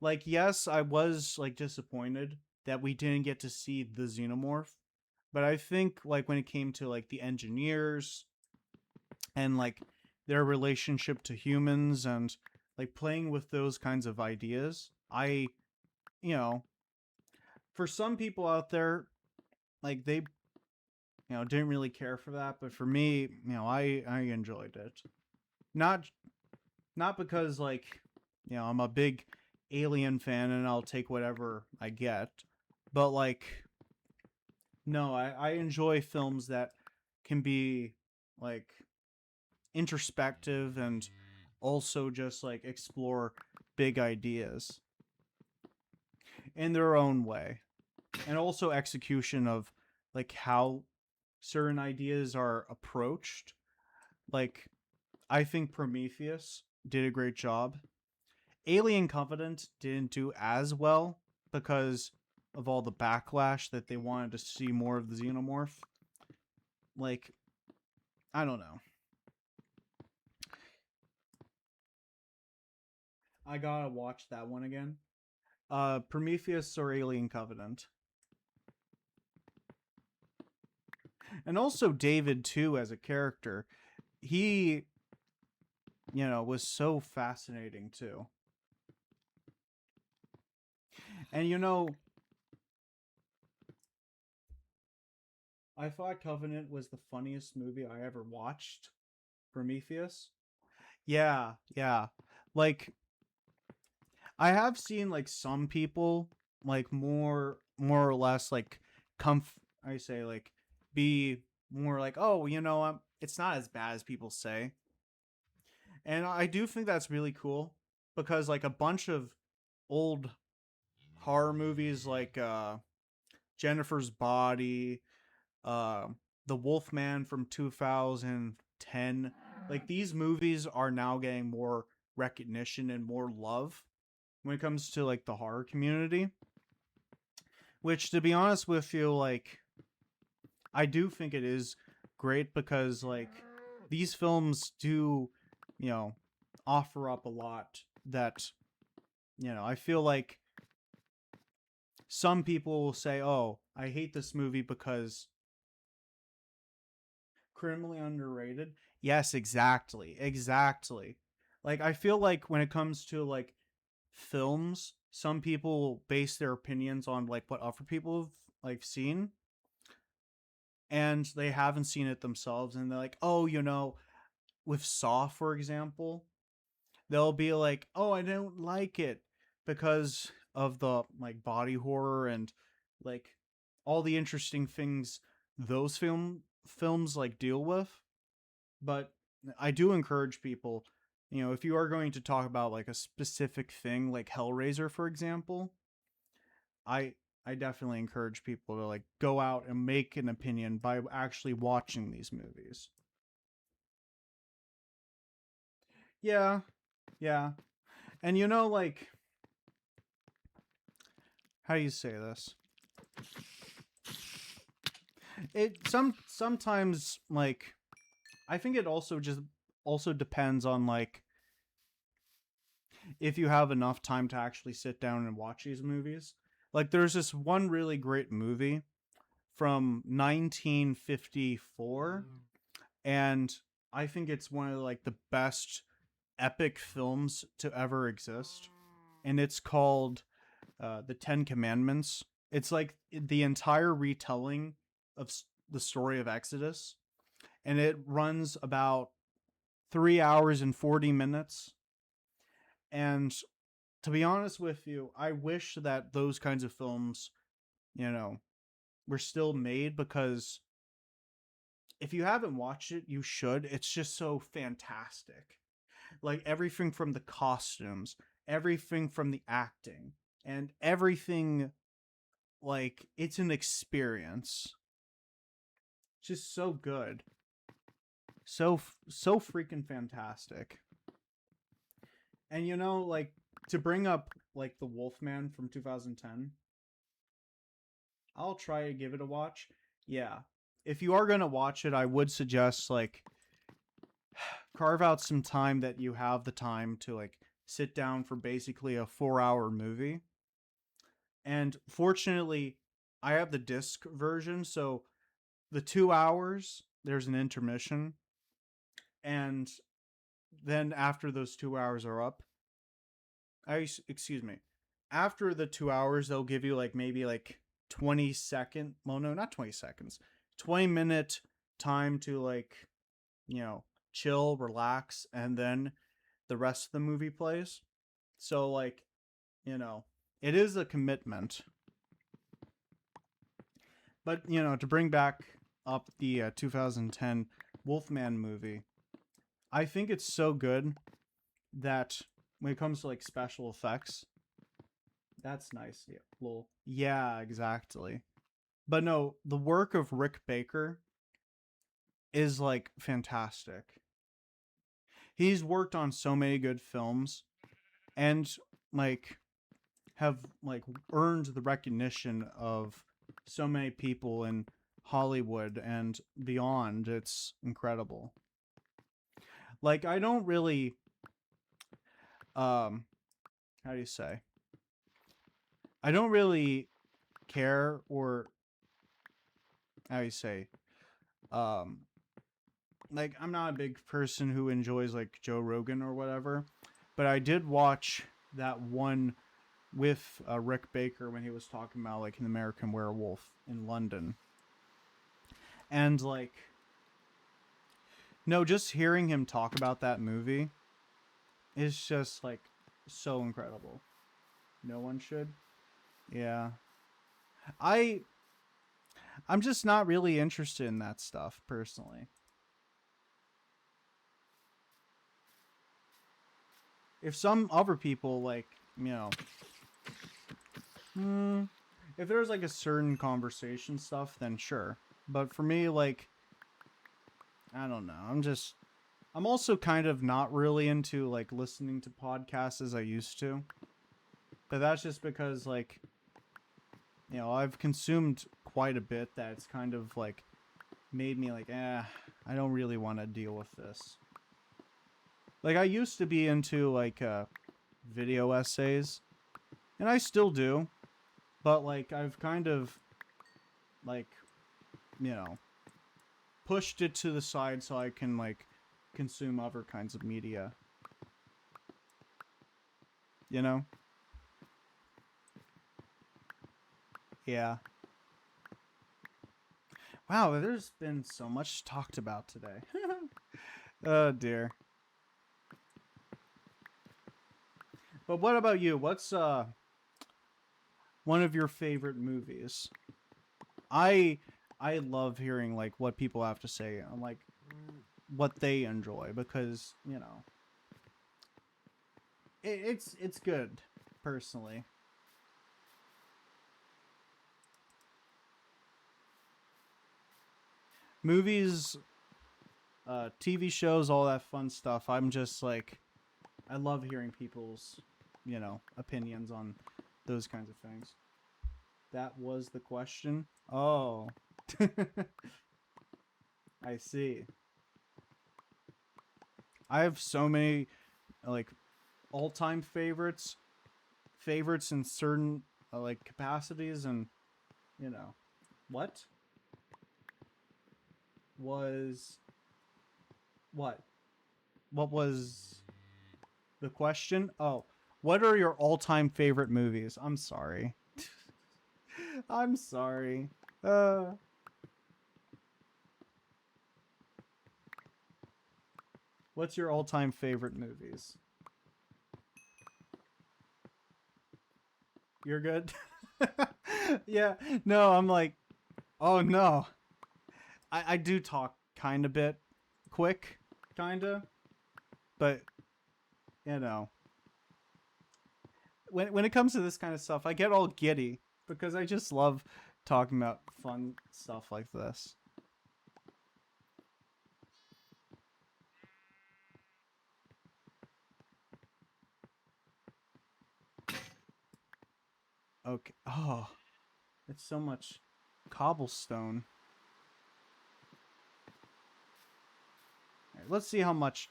S1: like, yes, I was like disappointed that we didn't get to see the xenomorph, but I think like when it came to like the engineers and like their relationship to humans and like playing with those kinds of ideas, you know, for some people out there, like they, didn't really care for that, but for me, I enjoyed it. Not not because like, I'm a big Alien fan and I'll take whatever I get, but like, no, I enjoy films that can be like introspective and also just like explore big ideas in their own way, and also execution of like how certain ideas are approached. Like, I think Prometheus did a great job. Alien Covenant didn't do as well because of all the backlash that they wanted to see more of the xenomorph. Like, I don't know. I gotta watch that one again. Prometheus or Alien Covenant. And also David too as a character. He, was so fascinating too. And I thought Covenant was the funniest movie I ever watched. Prometheus. Yeah, yeah. Like, I have seen like some people like more or less like I say like be more like, oh, it's not as bad as people say. And I do think that's really cool because like a bunch of old horror movies like Jennifer's Body, uh The Wolfman from 2010, like these movies are now getting more recognition and more love when it comes to like the horror community, which to be honest with you, like I do think it is great because like these films do, you know, offer up a lot that, I feel like some people will say, "Oh, I hate this movie because criminally underrated." Yes, exactly. Exactly. Like I feel like when it comes to like films, some people base their opinions on like what other people have like seen, and they haven't seen it themselves, and they're like, "Oh, with Saw, for example, they'll be like, "Oh, I don't like it because of the like body horror and like all the interesting things those films like deal with." But I do encourage people, if you are going to talk about like a specific thing, like Hellraiser, for example, I I definitely encourage people to like go out and make an opinion by actually watching these movies. Yeah, yeah. And like, how do you say this? Sometimes like, I think it also depends on like if you have enough time to actually sit down and watch these movies. Like there's this one really great movie from 1954, and I think it's one of like the best epic films to ever exist, and it's called The Ten Commandments. It's like the entire retelling of the story of Exodus, and it runs about 3 hours and 40 minutes. And to be honest with you, I wish that those kinds of films, you know, were still made, because if you haven't watched it, you should. It's just so fantastic. Like everything from the costumes, everything from the acting, and everything, like it's an experience. Just so good. So freaking fantastic. And like, to bring up like The Wolfman from 2010, I'll try to give it a watch. Yeah. If you are going to watch it, I would suggest like carve out some time that you have the time to like sit down for basically a 4-hour movie. And fortunately, I have the disc version, so the 2 hours there's an intermission, and then after those 2 hours are up, excuse me, after the 2 hours they'll give you like maybe like 20 second, well no, not 20 seconds, 20 minute time to like, you know, chill, relax, and then the rest of the movie plays. So like, you know, it is a commitment. But to bring back up the 2010 Wolfman movie, I think it's so good that when it comes to like special effects, that's nice. Yeah, lol. Yeah, exactly. But no, the work of Rick Baker is like fantastic. He's worked on so many good films, and like have like earned the recognition of so many people in Hollywood and beyond. It's incredible. Like I don't really um how do you say? I don't really care, or how do you say? Um like I'm not a big person who enjoys like Joe Rogan or whatever, but I did watch that one with Rick Baker when he was talking about like an American Werewolf in London. And like, no, just hearing him talk about that movie is just like so incredible. No one should. Yeah. I I'm just not really interested in that stuff personally. If some other people like, you know, hmm, if there's like a certain conversation stuff, then sure. But for me, like, I don't know. I'm also kind of not really into like listening to podcasts as I used to. But that's just because like, I've consumed quite a bit that it's kind of like made me like, I don't really want to deal with this. Like I used to be into like video essays, and I still do, but like I've kind of like, you know, pushed it to the side so I can like consume other kinds of media, you know? Yeah. Wow, there's been so much talked about today. Oh dear. But what about you? What's one of your favorite movies? I I love hearing like what people have to say. I'm like, what they enjoy, because it's good personally. Movies, TV shows, all that fun stuff. I'm just like, I love hearing people's opinions on those kinds of things. That was the question. Oh. I see. I have so many like all-time favorites in certain like capacities, and you know what was what what was the question? Oh, what are your all-time favorite movies? I'm sorry. I'm sorry. uh what's your all-time favorite movies? You're good. Yeah, no, I'm like, oh no. I do talk kind of bit quick, kind of, but you know, when it comes to this kind of stuff, I get all giddy because I just love talking about fun stuff like this. Okay. Oh, it's so much cobblestone. All right, let's see how much.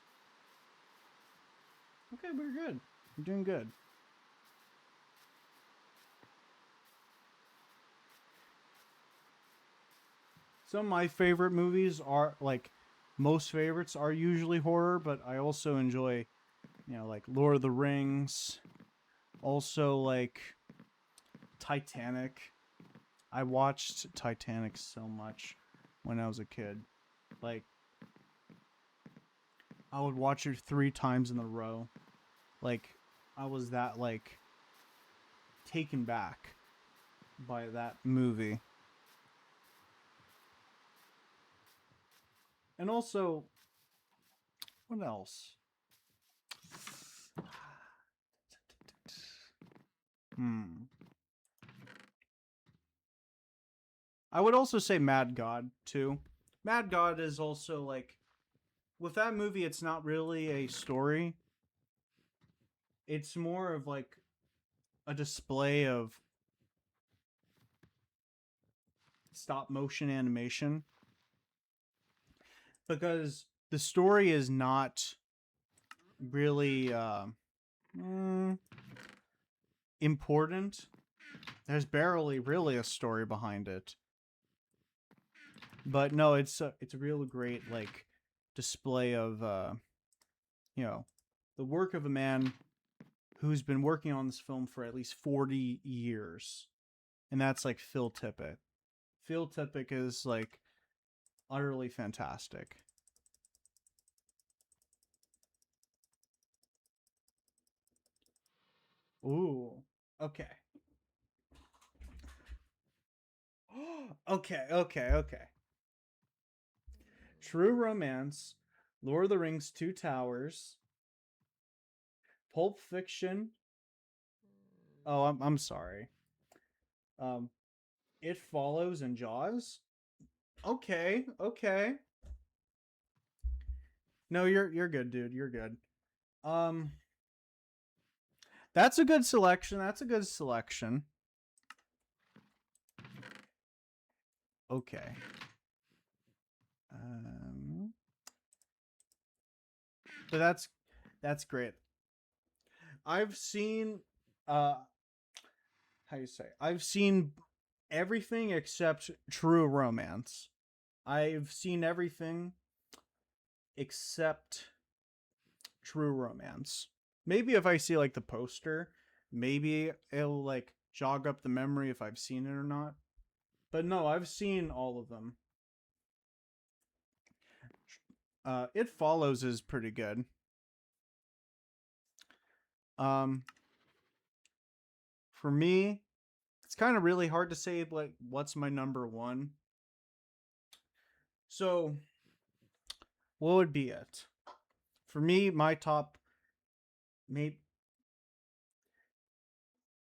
S1: Okay, we're good. We're doing good. Some of my favorite movies are like, most favorites are usually horror, but I also enjoy, like Lord of the Rings. Also, like Titanic. I watched Titanic so much when I was a kid. Like, I would watch it 3 times in a row. Like, I was that like taken back by that movie. And also, what else? Hmm. I would also say Mad God too. Mad God is also like, with that movie, it's not really a story. It's more of like a display of stop motion animation, because the story is not really mm, important. There's barely really a story behind it. But no, it's a real great like display of you know the work of a man who's been working on this film for at least 40 years, and that's like Phil Tippett. Phil Tippett is like utterly fantastic. Ooh, okay. Okay. True Romance, Lord of the Rings, Two Towers, Pulp Fiction. Oh, I'm sorry. Um, It Follows and Jaws. Okay. No, you're good, dude. You're good. Um, that's a good selection. That's a good selection. Okay. Um, but that's great. I've seen how you say? I've seen everything except True Romance. I've seen everything except True Romance. Maybe if I see like the poster, maybe it'll like jog up the memory if I've seen it or not. But no, I've seen all of them. It Follows is pretty good. Um, for me, it's kind of really hard to say like what's my number one. So what would be it? For me, my top, maybe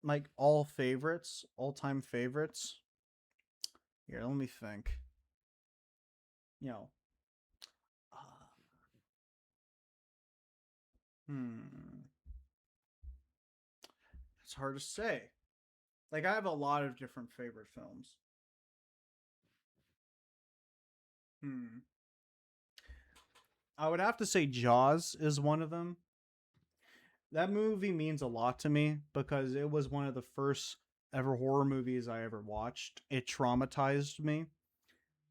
S1: like all favorites, all time favorites. Here, let me think. You know, uh, hmm, it's hard to say. Like I have a lot of different favorite films. Hmm. I would have to say Jaws is one of them. That movie means a lot to me because it was one of the first ever horror movies I ever watched. It traumatized me,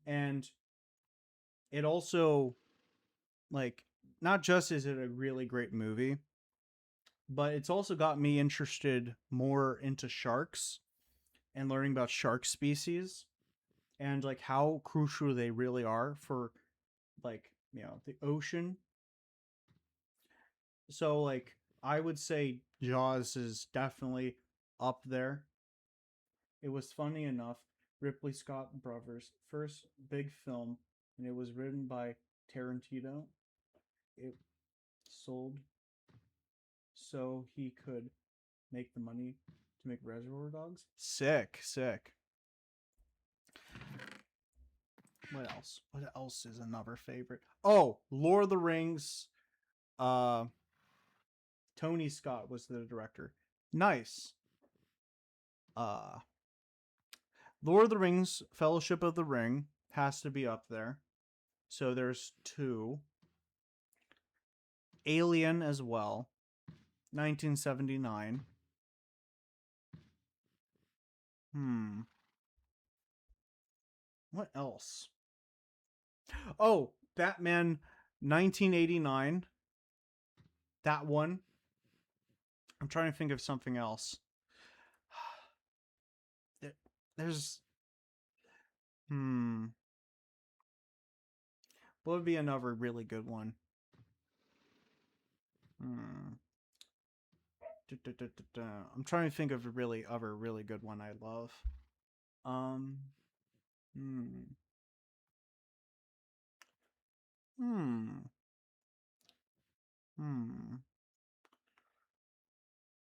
S1: and it also like not just is it a really great movie, but it's also got me interested more into sharks and learning about shark species and like how crucial they really are for like, the ocean. So like I would say Jaws is definitely up there. It was funny enough Ripley Scott brothers' first big film, and it was written by Tarantino. It sold so he could make the money to make Reservoir Dogs. Sick, sick. What else? What else is another favorite? Oh, Lord of the Rings. Uh, Tony Scott was the director. Nice. Uh, Lord of the Rings, Fellowship of the Ring has to be up there. So there's two. Alien as well. 1979. Hmm. What else? Oh, Batman 1989. That one. I'm trying to think of something else. There's hmm. What would be another really good one? Hmm. I'm trying to think of a really other really good one I love. Um. Hmm. Hmm. Hmm.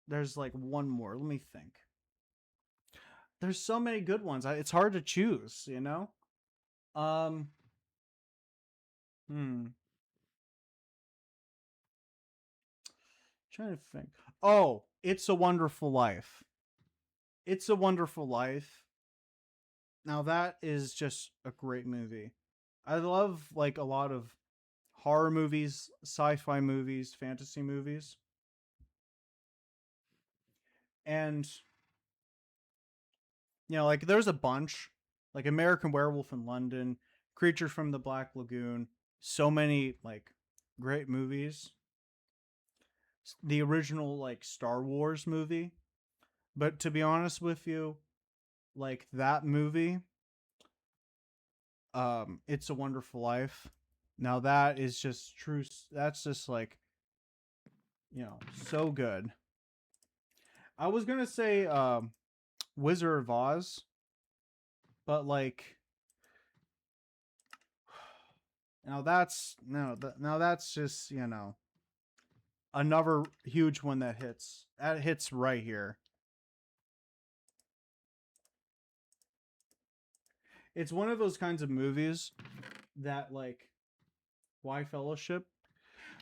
S1: There's like one more. Let me think. There's so many good ones. It's hard to choose, you know? Um, hmm. Trying to think. Oh, It's a Wonderful Life. It's a Wonderful Life. Now that is just a great movie. I love like a lot of horror movies, sci-fi movies, fantasy movies. And like there's a bunch, like American Werewolf in London, Creature from the Black Lagoon, so many like great movies. The original like Star Wars movie. But to be honest with you, like that movie, It's a Wonderful Life. Now that is just true. That's just like so good. I was gonna say Wizard of Oz, but like now that's just another huge one that hits right here. It's one of those kinds of movies that like why Fellowship?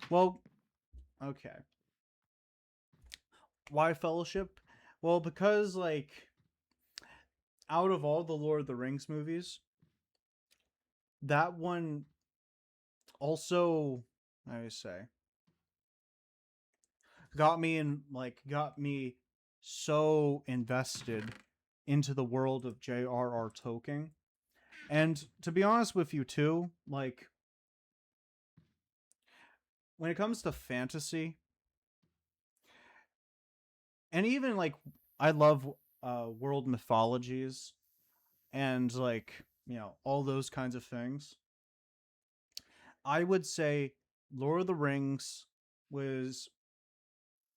S1: Well, okay. Why Fellowship? Well, because like out of all the Lord of the Rings movies, that one also I would say got me so invested into the world of J.R.R. Tolkien. And to be honest with you too, like when it comes to fantasy and even like I love world mythologies and like, all those kinds of things. I would say Lord of the Rings was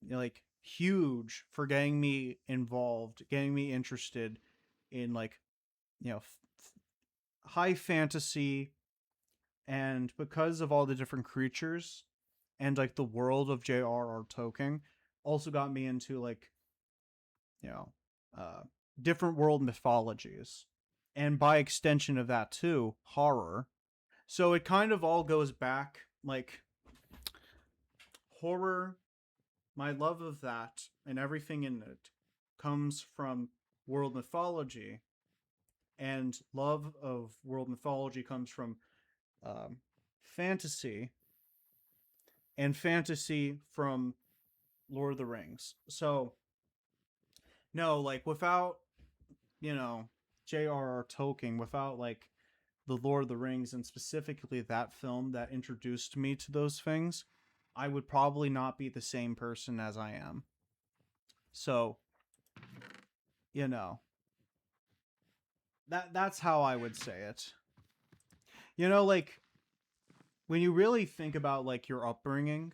S1: like huge for getting me involved, getting me interested in like, high fantasy And because of all the different creatures and like the world of J.R.R. Tolkien, also got me into like, you know, uh, different world mythologies, and by extension of that too, horror. So it kind of all goes back, like horror. My love of that and everything in it comes from world mythology, and love of world mythology comes from um, fantasy, and fantasy from Lord of the Rings. So no, like without, you know, J.R.R. Tolkien, without like the Lord of the Rings and specifically that film that introduced me to those things, I would probably not be the same person as I am. So, you know, that's how I would say it. You know, like when you really think about like your upbringing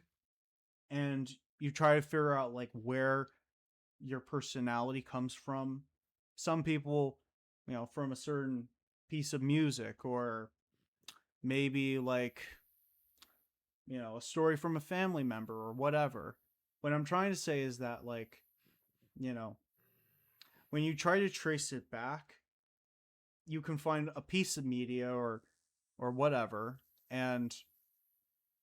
S1: and you try to figure out like where your personality comes from, some people, you know, from a certain piece of music, or maybe like, you know, a story from a family member or whatever. What I'm trying to say is that like, you know, when you try to trace it back, you can find a piece of media or whatever, and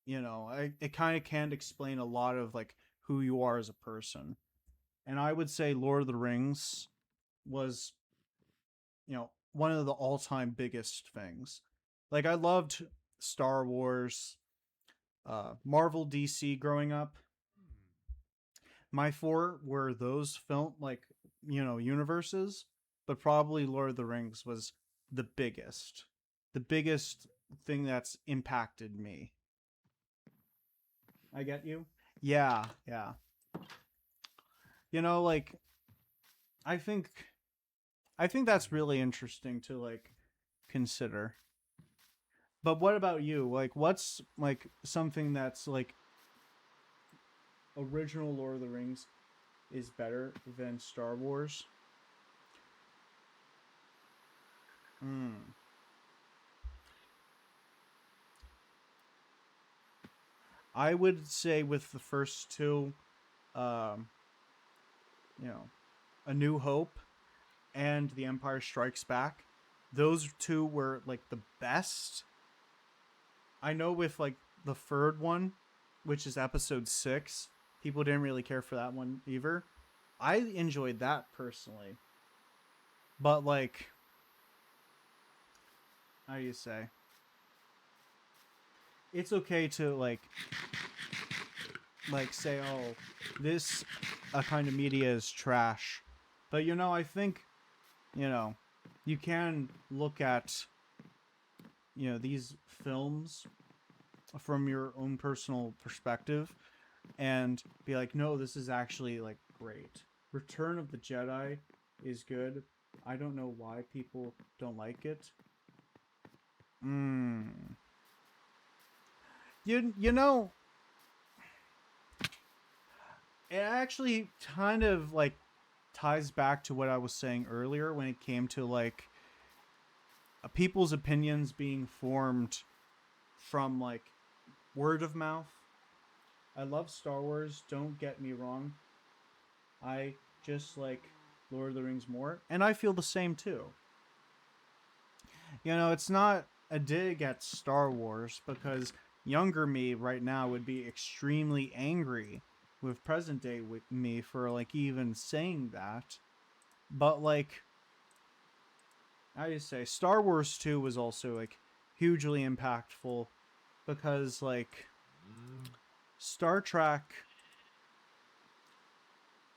S1: you know, it kind of can explain a lot of like who you are as a person. And I would say Lord of the Rings was, you know, one of the all-time biggest things. Like I loved Star Wars, Marvel, DC growing up. My four were those film, like, you know, universes, but probably Lord of the Rings was the biggest. The biggest thing that's impacted me. I get you? Yeah, yeah. You know, like I think I think that's really interesting to like consider. But what about you? Like what's like something that's like original Lord of the Rings is better than Star Wars? Hmm. I would say with the first two, um, you know, A New Hope and The Empire Strikes Back, those two were like the best. I know with like the third one, which is episode 6, people didn't really care for that one either. I enjoyed that personally. But like, how do you say? It's okay to like say, oh, this kind of media is trash. But you know, I think, you know, you can look at, you know, these films from your own personal perspective and be like, no, this is actually like great. Return of the Jedi is good. I don't know why people don't like it. Mm. You know, it actually kind of like ties back to what I was saying earlier when it came to like people's opinions being formed from like word of mouth. I love Star Wars, don't get me wrong. I just like Lord of the Rings more, and I feel the same too. You know, it's not a dig at Star Wars because younger me right now would be extremely angry with present day with me for like even saying that. But like I just say Star Wars 2 was also like hugely impactful because like Star Trek,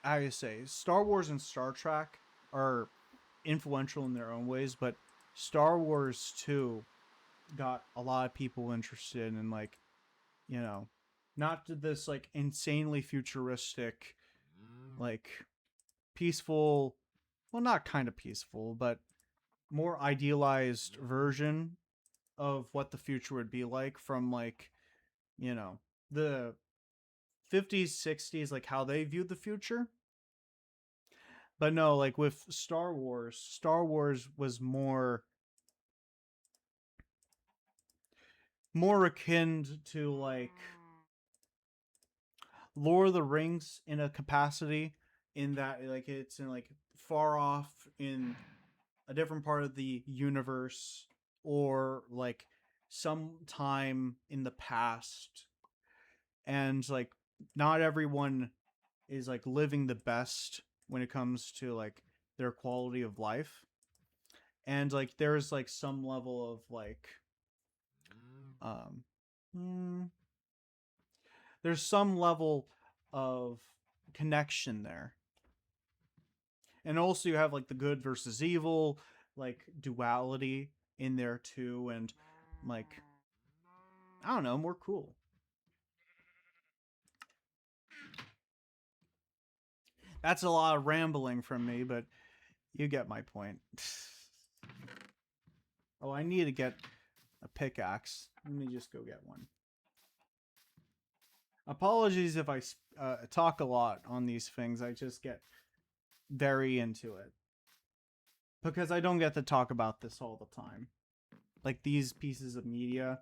S1: I just say Star Wars and Star Trek are influential in their own ways, but Star Wars 2 got a lot of people interested in like, you know, not this like insanely futuristic, like peaceful, well, not kind of peaceful, but more idealized version of what the future would be like from like, you know, the 50s, 60s, like how they viewed the future. But no, like with Star Wars was more more akin to like Lord of the Rings in a capacity, in that like it's in like far off in a different part of the universe, or like some time in the past, and like not everyone is like living the best when it comes to like their quality of life, and like there's like some level of like um mm, there's some level of connection there. And also you have like the good versus evil, like duality in there too, and like I don't know, more cool. That's a lot of rambling from me, but you get my point. Oh, I need to get a pickaxe. Let me just go get one. Apologies if I talk a lot on these things. I just get very into it because I don't get to talk about this all the time. Like these pieces of media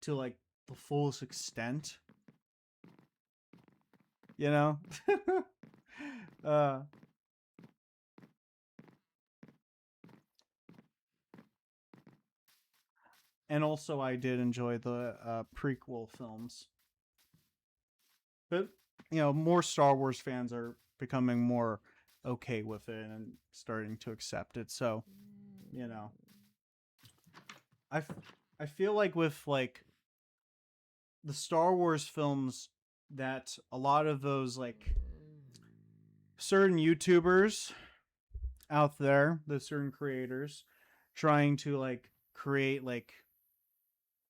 S1: to like the fullest extent, you know? uh and also I did enjoy the prequel films. But more Star Wars fans are becoming more okay with it and starting to accept it. So, you know, I, f- I feel like with like the Star Wars films, that a lot of those like certain YouTubers out there, the certain creators trying to like create like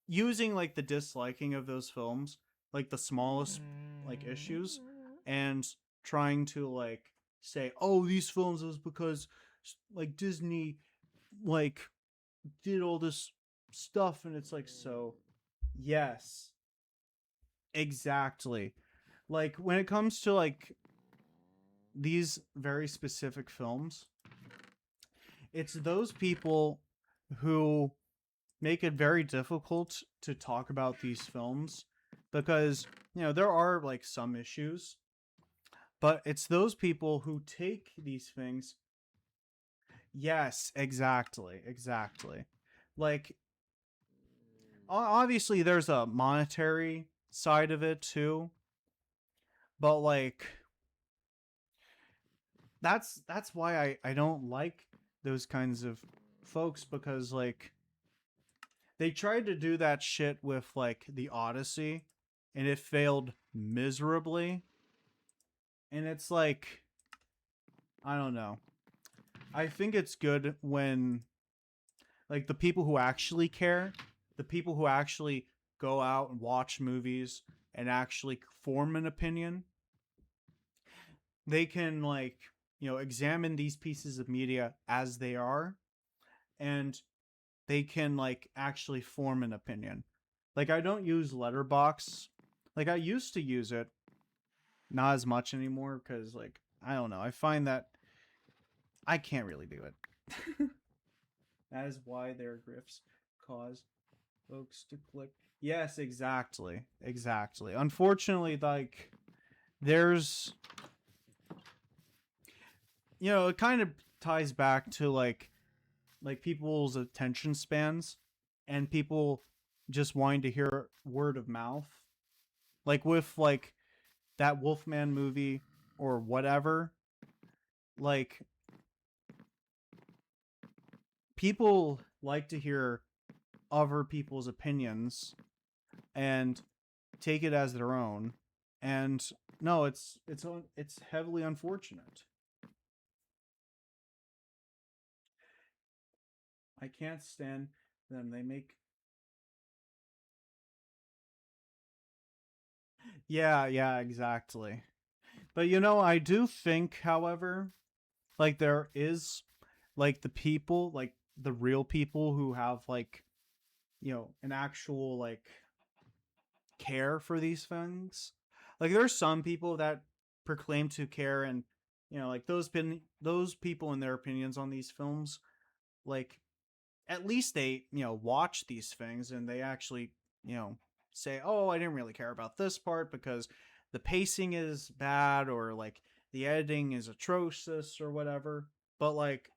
S1: using like the disliking of those films, like the smallest like issues, and trying to like say, "Oh, these films was because like Disney like did all this stuff," and it's like, so yes, exactly. Like when it comes to like these very specific films, it's those people who make it very difficult to talk about these films because there are like some issues, but it's those people who take these things. Yes, exactly. Like obviously there's a monetary side of it too, but like that's why I don't like those kinds of folks, because like they tried to do that shit with like the Odyssey and it failed miserably. And it's like, I don't know. I think it's good when like the people who actually care, the people who actually go out and watch movies and actually form an opinion, they can like, examine these pieces of media as they are, and they can like actually form an opinion. Like I don't use Letterbox. Like I used to use it, not as much anymore because like I don't know. I find that I can't really do it. That is why their grifts cause folks to click. Yes, exactly. Unfortunately, like there's it kind of ties back to like people's attention spans and people just wanting to hear word of mouth. Like with like that Wolfman movie or whatever, like people like to hear other people's opinions and take it as their own. And no, it's heavily unfortunate. I can't stand them. They make yeah, exactly. But I do think, however, like there is like the people, like the real people who have like, an actual like care for these things. Like there's some people that proclaim to care, and like those people and their opinions on these films, like at least they, watch these things and they actually, you know, say, "Oh, I didn't really care about this part because the pacing is bad or like the editing is atrocious or whatever." But like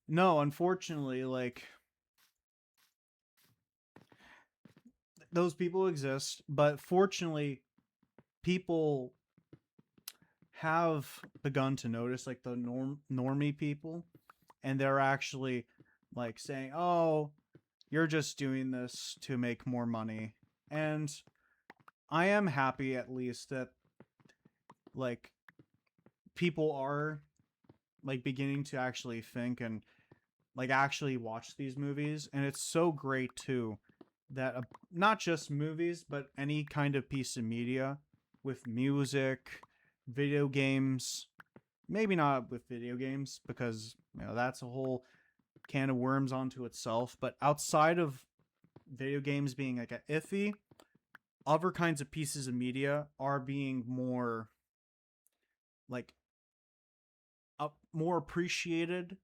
S1: no, unfortunately, like those people exist, but fortunately people have begun to notice like the normie people, and they're actually like saying, "Oh, you're just doing this to make more money." And I am happy at least that like people are like beginning to actually think and like actually watch these movies, and it's so great too that not just movies but any kind of piece of media with music, video games, maybe not with video games because that's a whole can of worms onto itself, but outside of video games being like a iffy, other kinds of pieces of media are being like more appreciated,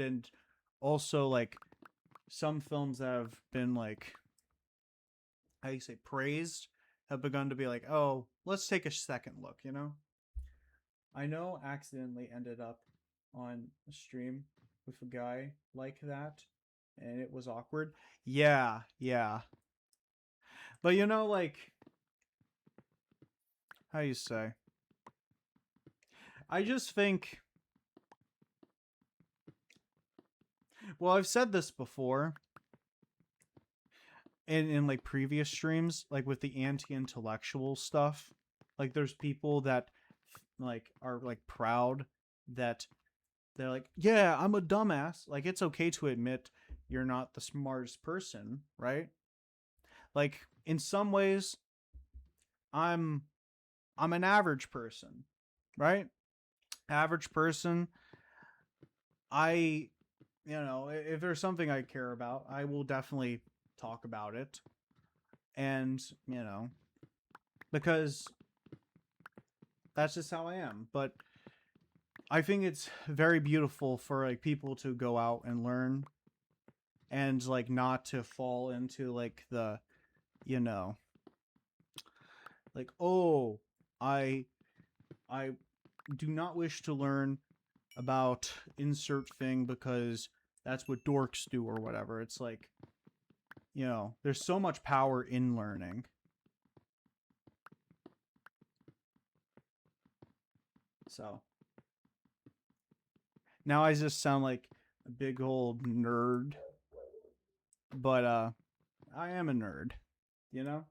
S1: and also like some films that have been like, how do you say, praised, have begun to be like, oh, let's take a second look. I know accidentally ended up on a stream with a guy like that, and it was awkward. Yeah, yeah. But like, how you say? I just think, well, I've said this before in like previous streams, like with the anti-intellectual stuff. Like there's people that like are like proud that they're like, "Yeah, I'm a dumbass." Like it's okay to admit you're not the smartest person, right? Like in some ways I'm I'm an average person, right? Average person. I if there's something I care about, I will definitely talk about it. And, because that's just how I am. But I think it's very beautiful for like people to go out and learn, and like not to fall into like the, you know, like, oh, I I do not wish to learn about insert thing because that's what dorks do or whatever. It's like, there's so much power in learning. So now I just sound like a big old nerd, but I am a nerd, you know?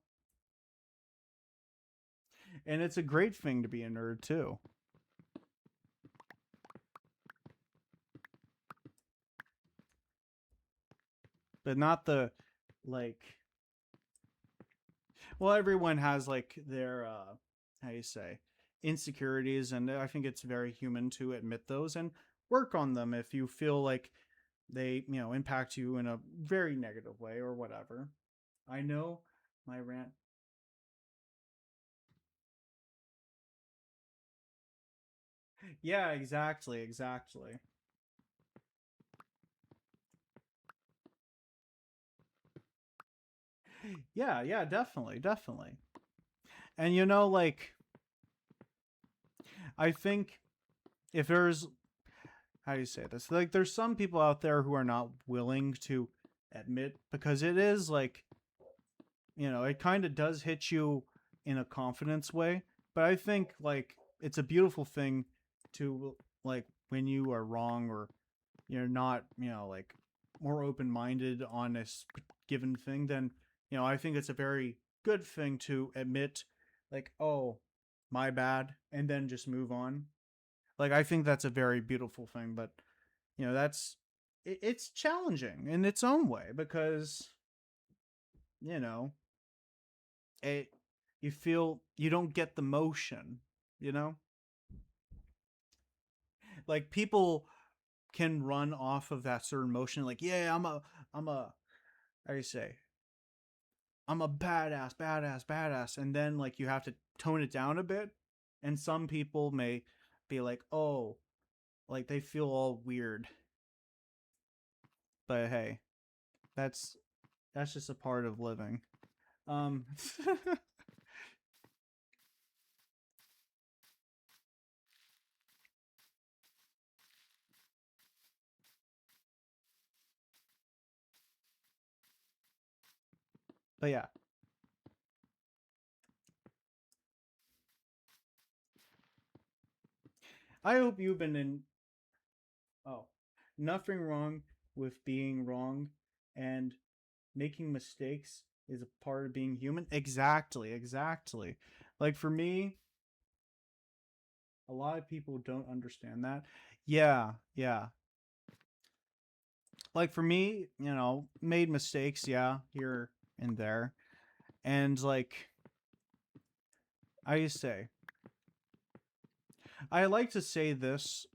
S1: And it's a great thing to be a nerd too. But not the like, well, everyone has like their how you say, insecurities, and I think it's very human to admit those and work on them if you feel like they, impact you in a very negative way or whatever. I know my rant. Yeah, exactly, exactly. Yeah, yeah, definitely, definitely. And like, I think if there's, how do you say this? Like there's some people out there who are not willing to admit, because it is like, it kind of does hit you in a confidence way, but I think like it's a beautiful thing to like when you are wrong, or you're not, like more open-minded on a given thing, then I think it's a very good thing to admit like, oh, my bad, and then just move on. Like I think that's a very beautiful thing, but that's it's challenging in its own way because you know it you feel you don't get the motion, you know like people can run off of that certain motion, like, yeah, I'm a how do you say, I'm a badass, badass, badass, and then like you have to tone it down a bit, and some people may be like, oh, like they feel all weird. But hey, that's that's just a part of living. Um, but yeah, I hope you've been in. Oh, nothing wrong with being wrong, and making mistakes is a part of being human. Exactly, exactly. Like for me, a lot of people don't understand that. Yeah, yeah. Like for me, made mistakes, yeah, here and there. And like I say, I like to say this.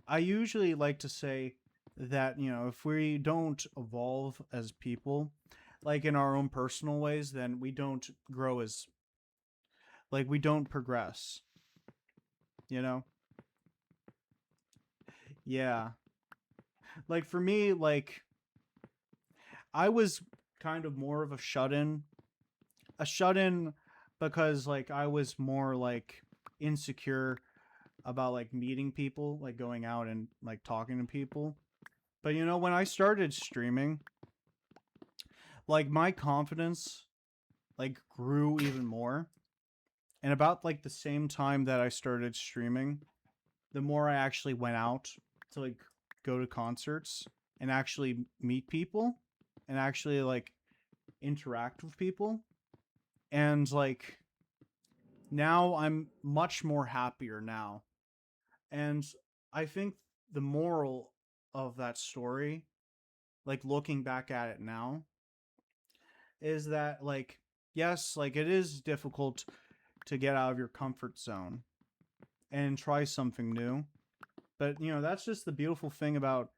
S1: I usually like to say that, if we don't evolve as people, like in our own personal ways, then we don't grow as, like, we don't progress, you know? Yeah. Like for me, like, I was kind of more of a shut in because, like, I was more, like, insecure about, like, meeting people, like, going out and, like, talking to people. But, when I started streaming, like, my confidence, like, grew even more. And about, like, the same time that I started streaming, the more I actually went out to, like, go to concerts and actually meet people and actually, like, interact with people. And, like, now I'm much more happier now. And I think the moral of that story, like, looking back at it now, is that, like, yes, like, it is difficult to get out of your comfort zone and try something new. But, that's just the beautiful thing about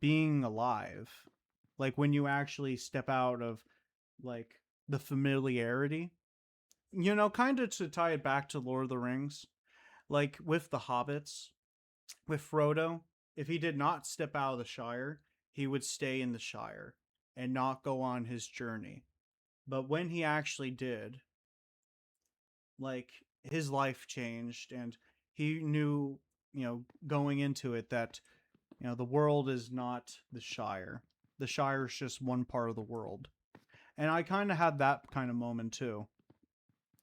S1: being alive. Like, when you actually step out of, like, the familiarity, kind of to tie it back to Lord of the Rings, like with the hobbits, with Frodo, if he did not step out of the Shire, he would stay in the Shire and not go on his journey. But when he actually did, like, his life changed, and he knew, going into it, that, the world is not the Shire. The Shire is just one part of the world. And I kind of had that kind of moment too.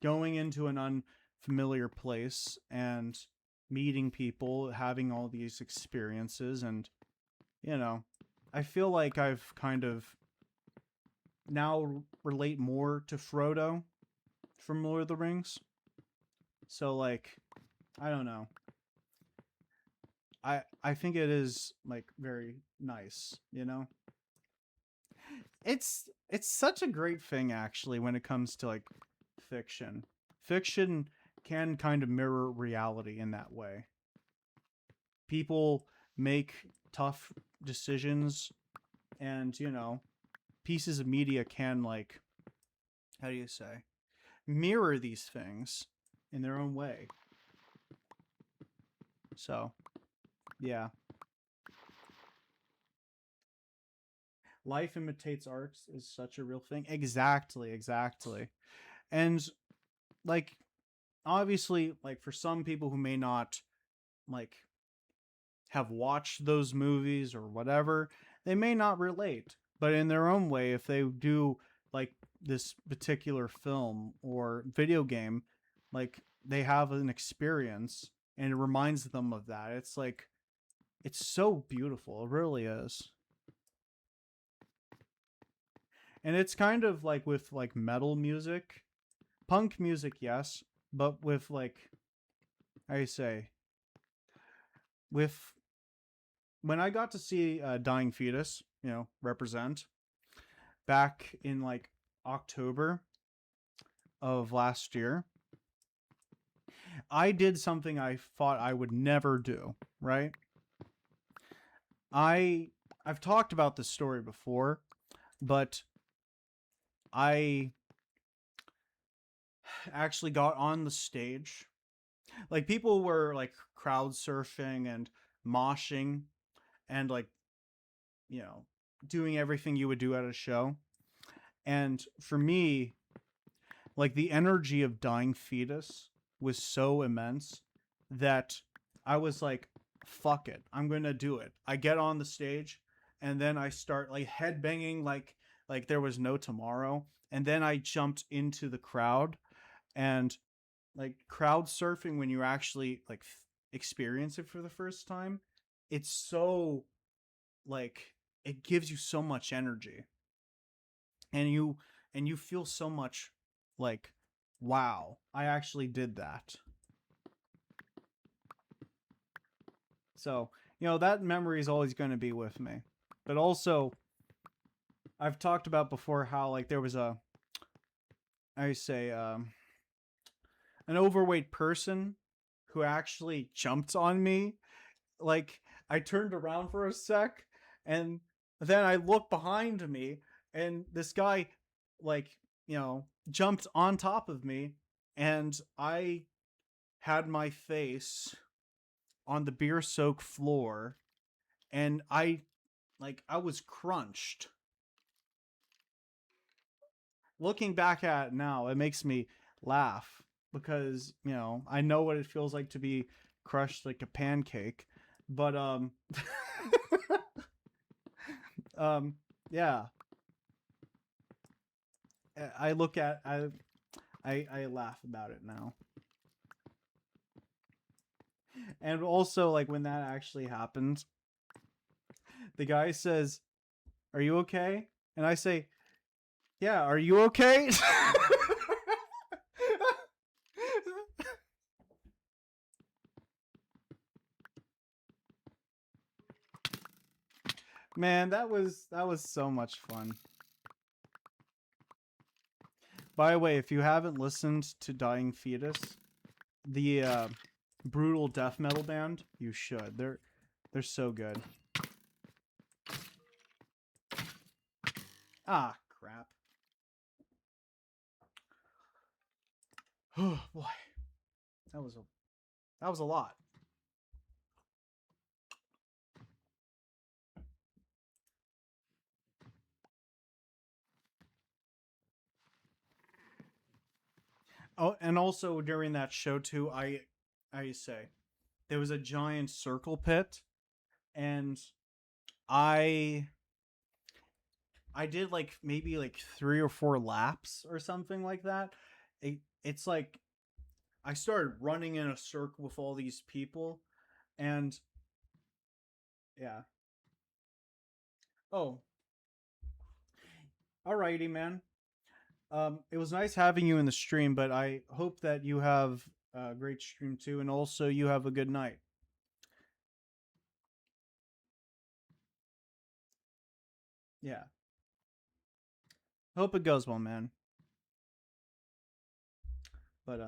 S1: Going into an unfamiliar place and meeting people, having all these experiences, and, you know, I feel like I've kind of now relate more to Frodo from Lord of the Rings. So, like, I don't know. I think it is, like, very nice. It's such a great thing, actually, when it comes to, like, fiction. Fiction can kind of mirror reality in that way. People make tough decisions, and, pieces of media can, like, how do you say, mirror these things in their own way. So, yeah. Life imitates art is such a real thing. Exactly, exactly. And, like, obviously, like, for some people who may not, like, have watched those movies or whatever, they may not relate. But in their own way, if they do, like, this particular film or video game, like, they have an experience and it reminds them of that. It's like, it's so beautiful. It really is. And it's kind of like with, like, metal music, punk music, yes, but with, like, I say, with when I got to see Dying Fetus, represent back in, like, October of last year, I did something I thought I would never do, right? I I've talked about this story before, but I actually got on the stage. Like, people were, like, crowd surfing and moshing and, like, you know, doing everything you would do at a show. And for me, like the energy of Dying Fetus was so immense that I was like, fuck it, I'm gonna do it. I get on the stage and then I start like headbanging like there was no tomorrow. And then I jumped into the crowd, and like crowd surfing when you actually like experience it for the first time, it's so like it gives you so much energy, and you feel so much like, wow, I actually did that. So, that memory is always going to be with me. But also, I've talked about before how like there was I say an overweight person who actually jumped on me. Like I turned around for a sec, and then I looked behind me, and this guy like, jumped on top of me, and I had my face on the beer soaked floor, and I was crunched. Looking back at it now, it makes me laugh because, I know what it feels like to be crushed like a pancake. But um yeah, I look at I laugh about it now. And also like when that actually happened, the guy says, "Are you okay?" And I say, "Yeah, are you okay?" Man, that was so much fun. By the way, if you haven't listened to Dying Fetus, the brutal death metal band, you should. They're so good. Ah, crap. Oh boy, that was a that was a lot. Oh, and also during that show too, I say there was a giant circle pit, and I I did like maybe like 3 or 4 laps or something like that. It's like I started running in a circle with all these people, and yeah. Oh, alrighty, man. It was nice having you in the stream, but I hope that you have a great stream too, and also you have a good night. Yeah, hope it goes well, man. But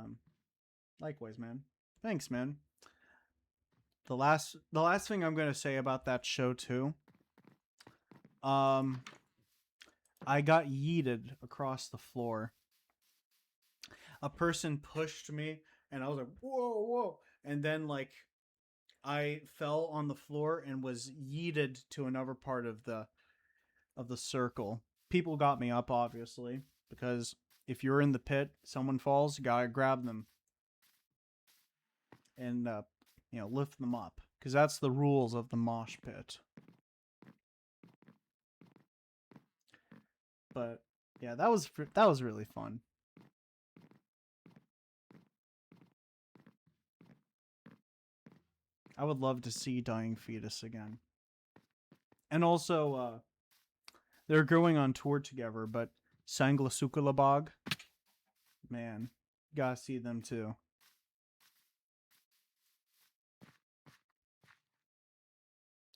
S1: likewise, man. Thanks, man. The last thing I'm gonna say about that show too. Um, I got yeeted across the floor. A person pushed me, and I was like, "Whoa, whoa!" And then like I fell on the floor and was yeeted to another part of the circle. People got me up, obviously, because if you're in the pit, someone falls, you gotta grab them and lift them up, because that's the rules of the mosh pit. But yeah, that was really fun. I would love to see Dying Fetus again. And also, they're going on tour together, but Sangla, man, gotta see them too.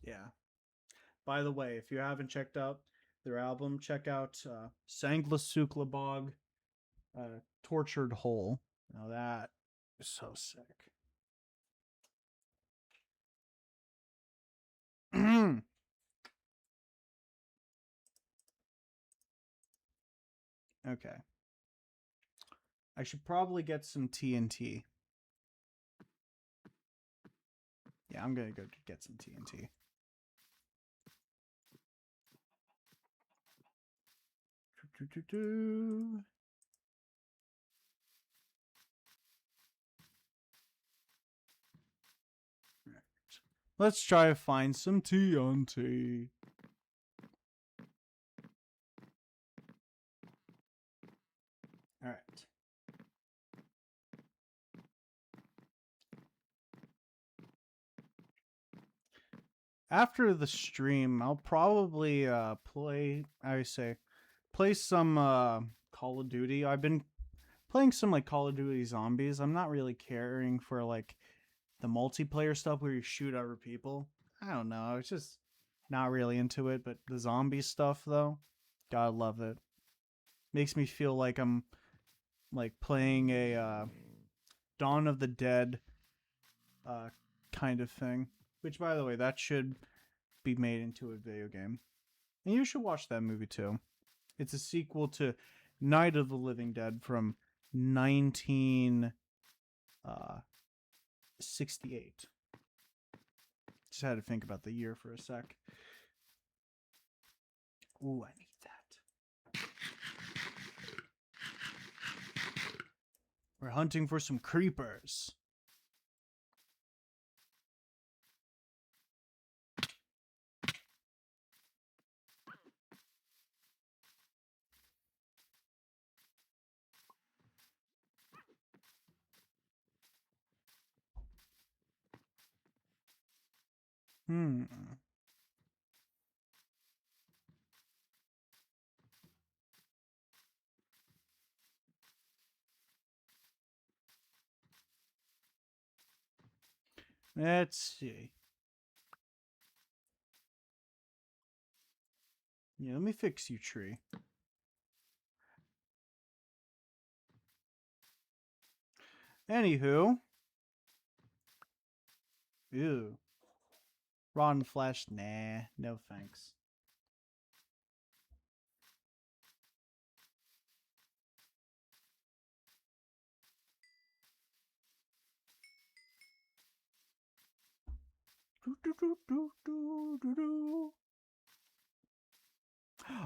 S1: Yeah. By the way, if you haven't checked out their album, check out Sangla, Tortured Whole. Now that is so sick. Okay. I should probably get some TNT. Yeah, I'm gonna go get some TNT. Let's try to find some TNT. All right. After the stream, I'll probably play some Call of Duty. I've been playing some like Call of Duty Zombies. I'm not really caring for like the multiplayer stuff where you shoot other people. I don't know. It's just not really into it. But the zombie stuff though, gotta love it. Makes me feel like I'm like playing a Dawn of the Dead uh, kind of thing. Which, by the way, that should be made into a video game. And you should watch that movie too. It's a sequel to Night of the Living Dead from 1968. Just had to think about the year for a sec. Ooh, I need that. We're hunting for some creepers. Let's see. Yeah, let me fix you, tree. Anywho. Ew. Rotten flesh? Nah, no thanks.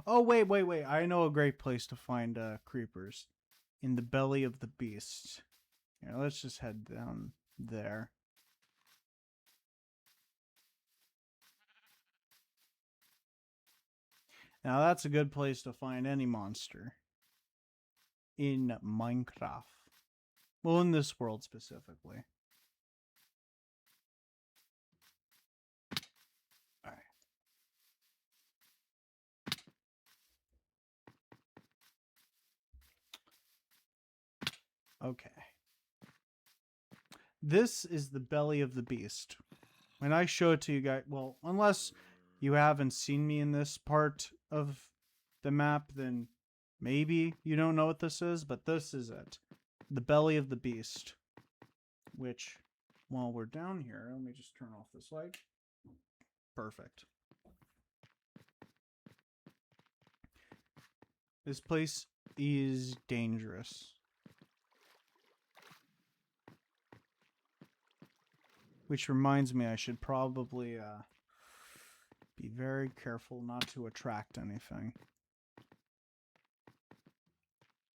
S1: Oh, wait. I know a great place to find creepers. In the belly of the beast. Yeah, let's just head down there. Now that's a good place to find any monster. In Minecraft. Well, in this world specifically. Alright. Okay. This is the belly of the beast. When I show it to you guys, well, unless you haven't seen me in this part of the map, then maybe you don't know what this is, but this is it. The belly of the beast. Which, while we're down here, let me just turn off this light. Perfect. This place is dangerous. Which reminds me, I should probably be very careful not to attract anything.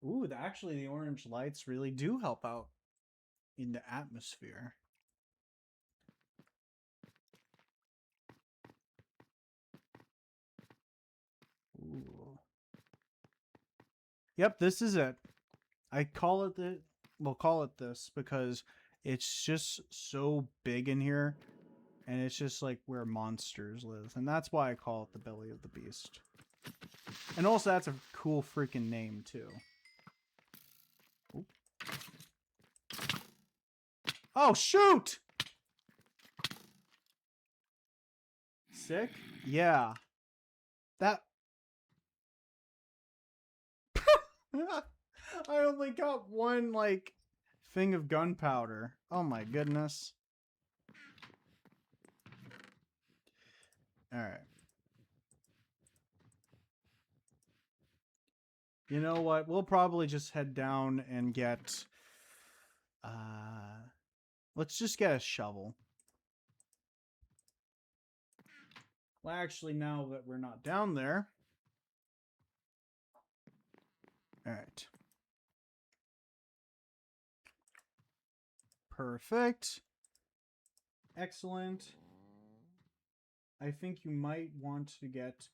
S1: Ooh, actually the orange lights really do help out in the atmosphere. Ooh. Yep, this is it. I call it we'll call it this because it's just so big in here, and it's just like where monsters live, and that's why I call it the belly of the beast. And also, that's a cool freaking name too. Oop. Oh shoot! Sick? Yeah. That. I only got one like thing of gunpowder. Oh my goodness. Alright. You know what? We'll probably just head down and get... let's just get a shovel. Well, actually, now that we're not down there... All right. Perfect. Excellent. I think you might want to get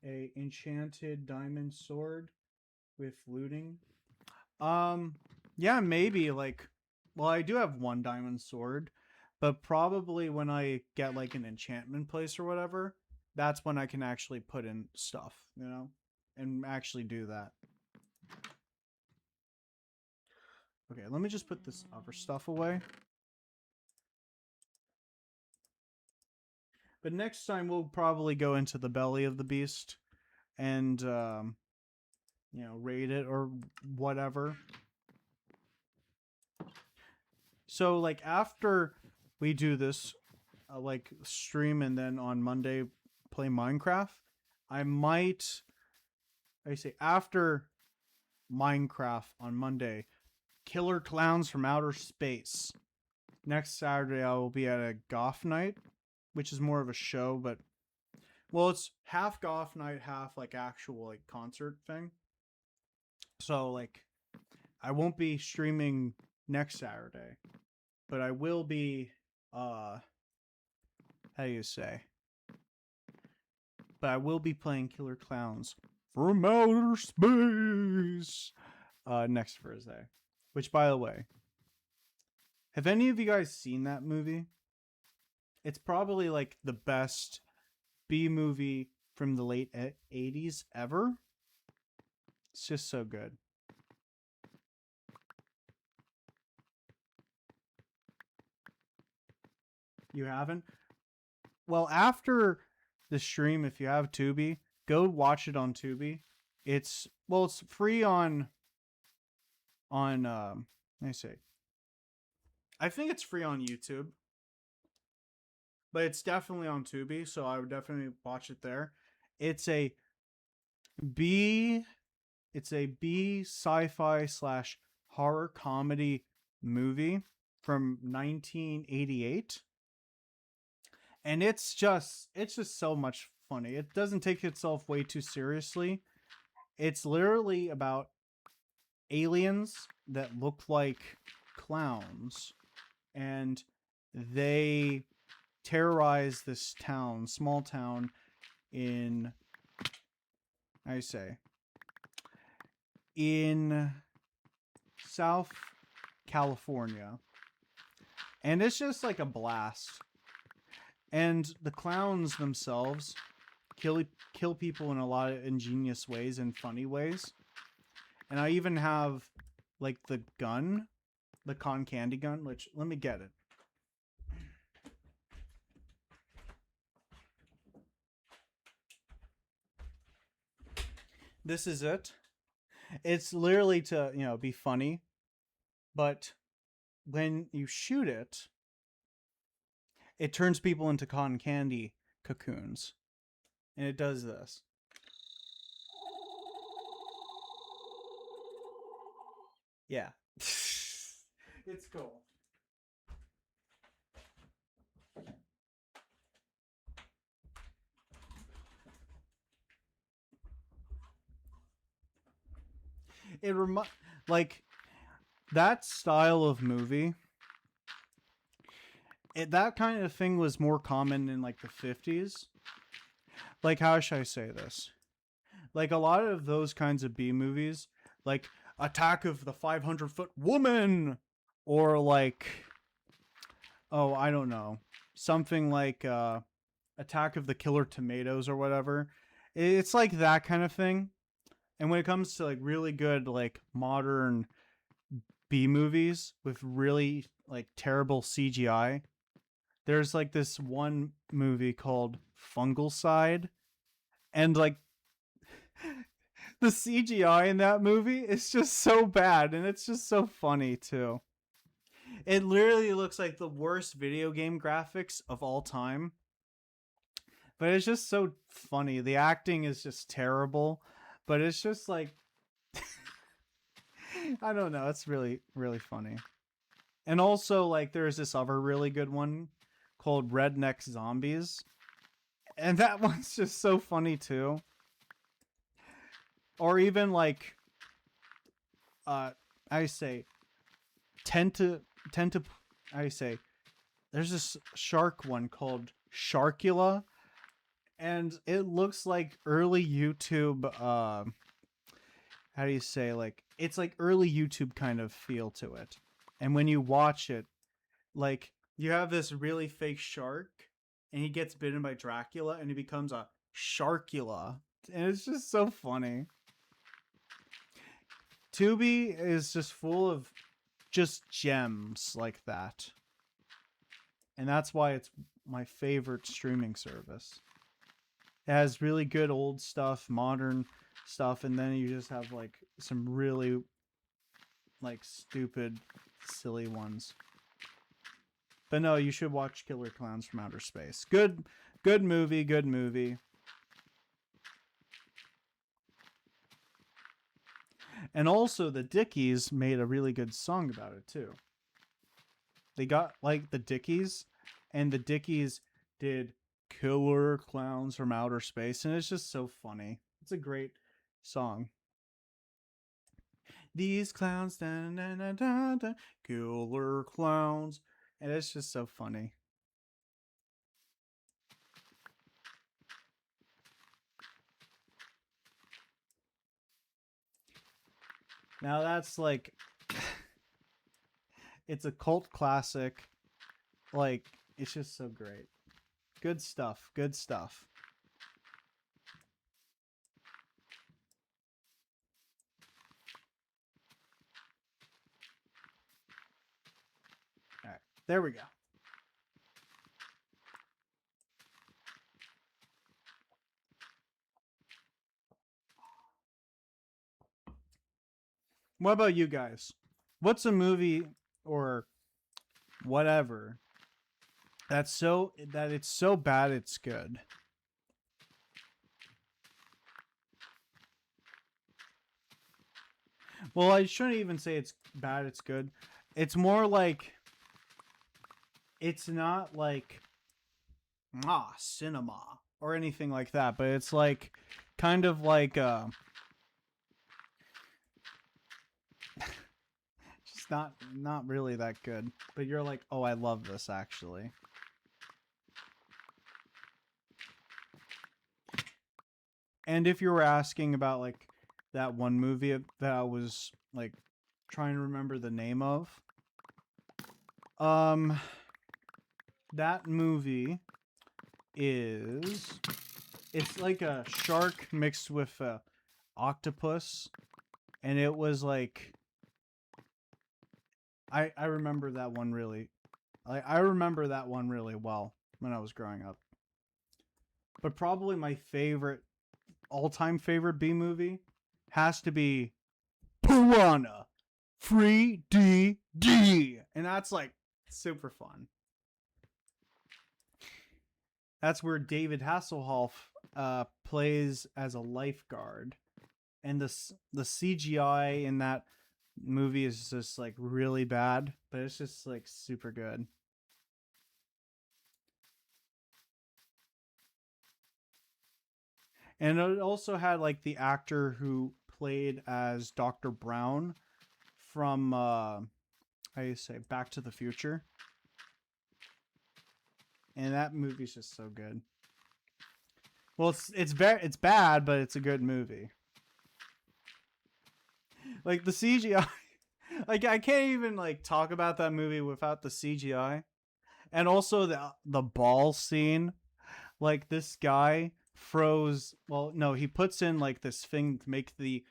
S1: a enchanted diamond sword with looting. Yeah, maybe like, well, I do have one diamond sword, but probably when I get like an enchantment place or whatever, that's when I can actually put in stuff, you know, and actually do that. Okay, let me just put this other stuff away. But next time we'll probably go into the belly of the beast and, you know, raid it or whatever. So, like, after we do this, like, stream and then on Monday play Minecraft, I might, I say, after Minecraft on Monday, Killer Clowns from Outer Space. Next Saturday, I will be at a goth night, which is more of a show, but, well, it's half goth night, half, like, actual, like, concert thing. So, like, I won't be streaming next Saturday, but I will be, how do you say? But I will be playing Killer Clowns from Outer Space next Thursday. Which, by the way, have any of you guys seen that movie? It's probably like the best B movie from the late 80s ever. It's just so good. You haven't? Well, after the stream, if you have Tubi, go watch it on Tubi. It's, well, it's free on let me see. I think it's free on YouTube, but it's definitely on Tubi, so I would definitely watch it there. It's a B sci-fi / horror comedy movie from 1988. And it's just so much funny. It doesn't take itself way too seriously. It's literally about aliens that look like clowns, and they terrorize this town, small town in, I say, in South California. And it's just like a blast. And the clowns themselves kill people in a lot of ingenious ways and funny ways. And I even have like the gun, the con candy gun, which, let me get it. This is it. It's literally to, you know, be funny, but when you shoot it, it turns people into cotton candy cocoons. And it does this. Yeah. It's cool. It like that style of movie. That kind of thing was more common in like the 50s. Like, how should I say this? Like a lot of those kinds of B movies, like Attack of the 500-Foot Woman, or like, oh, I don't know, something like Attack of the Killer Tomatoes or whatever. It's like that kind of thing. And when it comes to like really good like modern B movies with really like terrible CGI, there's like this one movie called Fungalcide, and like the CGI in that movie is just so bad, and it's just so funny too. It literally looks like the worst video game graphics of all time, but it's just so funny. The acting is just terrible, but it's just like I don't know, it's really really funny. And also like there's this other really good one called Redneck Zombies, and that one's just so funny too. Or even like I say tend to tend to I say there's this shark one called Sharkula, and it looks like early YouTube. How do you say, like, it's like early YouTube kind of feel to it, and when you watch it, like, you have this really fake shark, and he gets bitten by Dracula, and he becomes a Sharkula, and it's just so funny. Tubi is just full of just gems like that. And that's why it's my favorite streaming service. It has really good old stuff, modern stuff, and then you just have like some really like stupid, silly ones. But no, you should watch Killer Clowns from Outer Space. Good movie, good movie. And also the Dickies made a really good song about it too. They got like the Dickies, and the Dickies did Killer Clowns from Outer Space, and it's just so funny. It's a great song. These clowns, da, da, da, da, da, killer clowns, and it's just so funny. Now that's like, it's a cult classic. Like, it's just so great. Good stuff. Good stuff. All right, there we go. What about you guys? What's a movie or whatever that it's so bad it's good? Well, I shouldn't even say it's bad it's good. It's more like, it's not like cinema or anything like that, but it's like kind of like just not really that good. But you're like, "Oh, I love this actually." And if you were asking about like that one movie that I was like trying to remember the name of, that movie is, it's like a shark mixed with a octopus, and it was like, I remember that one really, I remember that one really well when I was growing up. But probably my favorite, all-time favorite B movie has to be Piranha 3DD, and that's like super fun. That's where David Hasselhoff plays as a lifeguard, and the CGI in that movie is just like really bad, but it's just like super good. And it also had like the actor who played as Dr. Brown from how do you say, Back to the Future. And that movie's just so good. Well, it's bad, but it's a good movie. Like the CGI, like I can't even like talk about that movie without the CGI, and also the ball scene. Like this guy froze. Well, no, he puts in like this thing to make the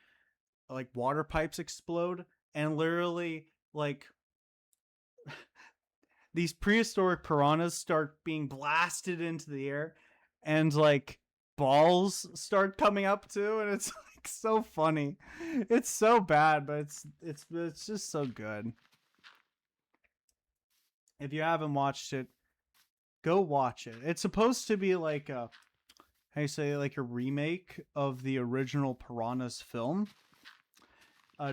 S1: like water pipes explode, and literally like these prehistoric piranhas start being blasted into the air, and like balls start coming up too, and it's like so funny. It's so bad, but it's just so good. If you haven't watched it, go watch it. It's supposed to be like a, how you say, like a remake of the original Piranhas film,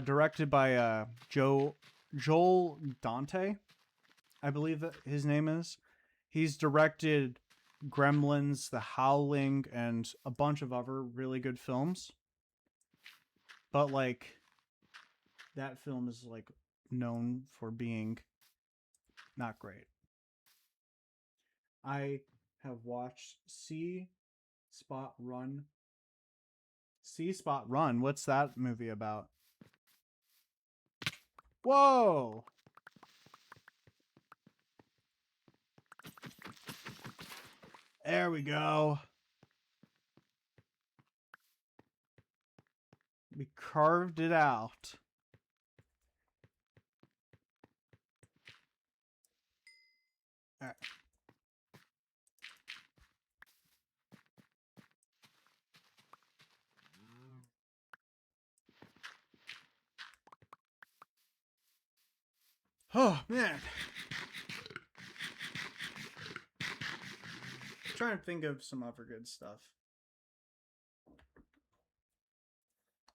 S1: directed by Joel Dante, I believe that his name is. He's directed Gremlins, The Howling, and a bunch of other really good films. But like that film is like known for being not great. I have watched Spot Run. Spot Run. What's that movie about? Whoa! There we go. We carved it out. All right. Oh, man. I'm trying to think of some other good stuff.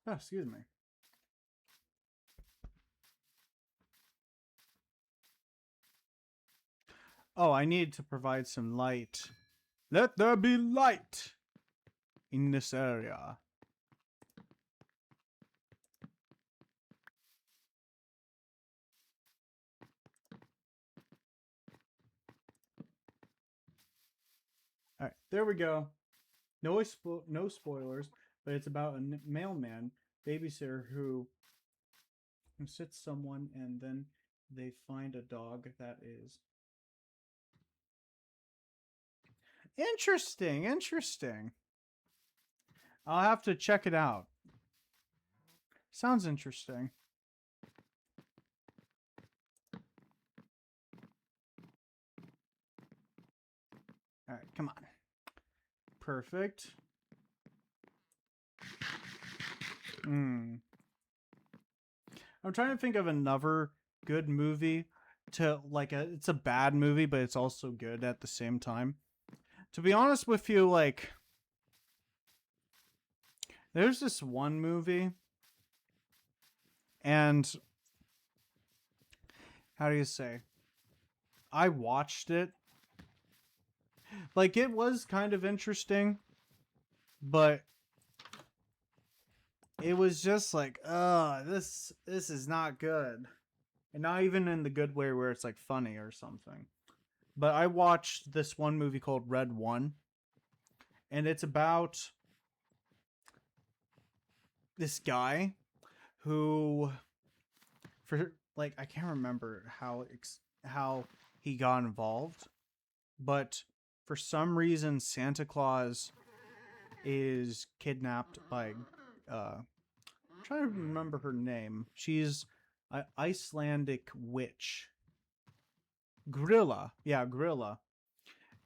S1: Oh, excuse me. Oh, I need to provide some light. Let there be light in this area. All right, there we go. No spoilers, but it's about a mailman babysitter who sits someone and then they find a dog that is interesting. I'll have to check it out. Sounds interesting. All right, come on. Perfect. I'm trying to think of another good movie to like it's a bad movie, but it's also good at the same time. To be honest with you, like there's this one movie and how do you say? I watched it. Like it was kind of interesting, but it was just like, this is not good. And not even in the good way where it's like funny or something. But I watched this one movie called Red One, and it's about this guy who, for like, I can't remember how he got involved, but for some reason Santa Claus is kidnapped by I'm trying to remember her name. She's an Icelandic witch. Grilla. Yeah, Grilla.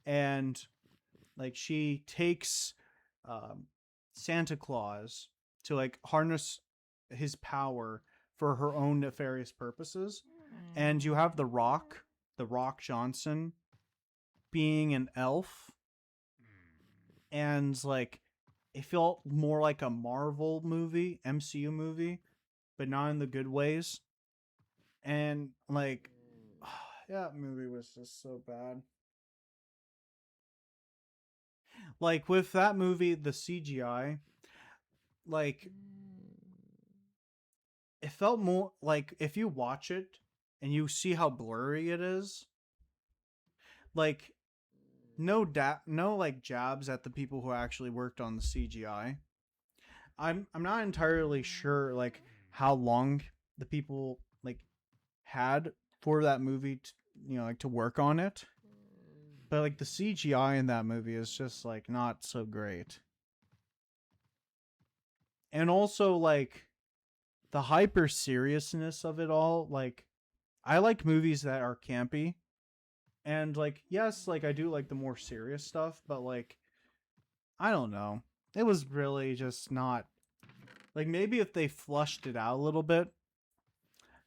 S1: And like she takes Santa Claus to like harness his power for her own nefarious purposes. And you have the Rock Johnson being an elf. And like it felt more like a Marvel movie, MCU movie, but not in the good ways. And like that movie was just so bad. Like with that movie, the CGI, like it felt more like if you watch it and you see how blurry it is, like no like jabs at the people who actually worked on the CGI. I'm not entirely sure like how long the people like had for that movie to, like to work on it. But like the CGI in that movie is just like not so great. And also like the hyper seriousness of it all, like I like movies that are campy. And like yes, like I do like the more serious stuff, but like I don't know. It was really just not like maybe if they flushed it out a little bit,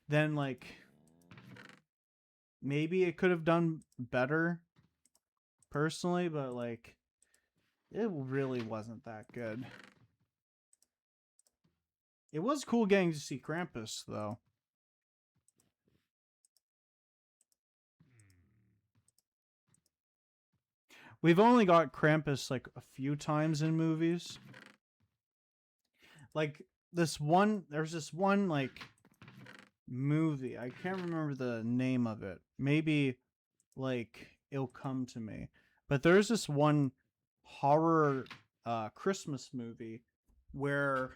S1: then like maybe it could have done better personally, but like it really wasn't that good. It was cool getting to see Krampus though. We've only got Krampus like a few times in movies. Like there's this one like movie. I can't remember the name of it. Maybe like it'll come to me. But there's this one horror Christmas movie where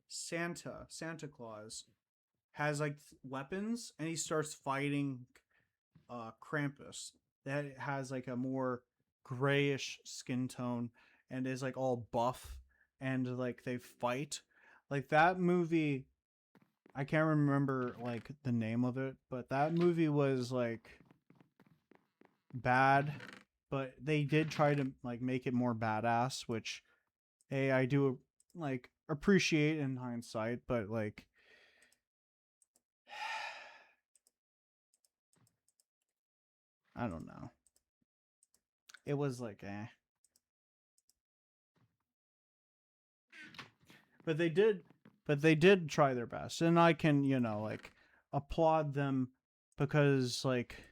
S1: Santa Claus has like weapons and he starts fighting Krampus that has like a more grayish skin tone and is like all buff and like they fight. Like that movie, I can't remember like the name of it, but that movie was like bad, but they did try to like make it more badass, which I do like appreciate in hindsight, but like I don't know. It was like but they did try their best, and I can, like applaud them because like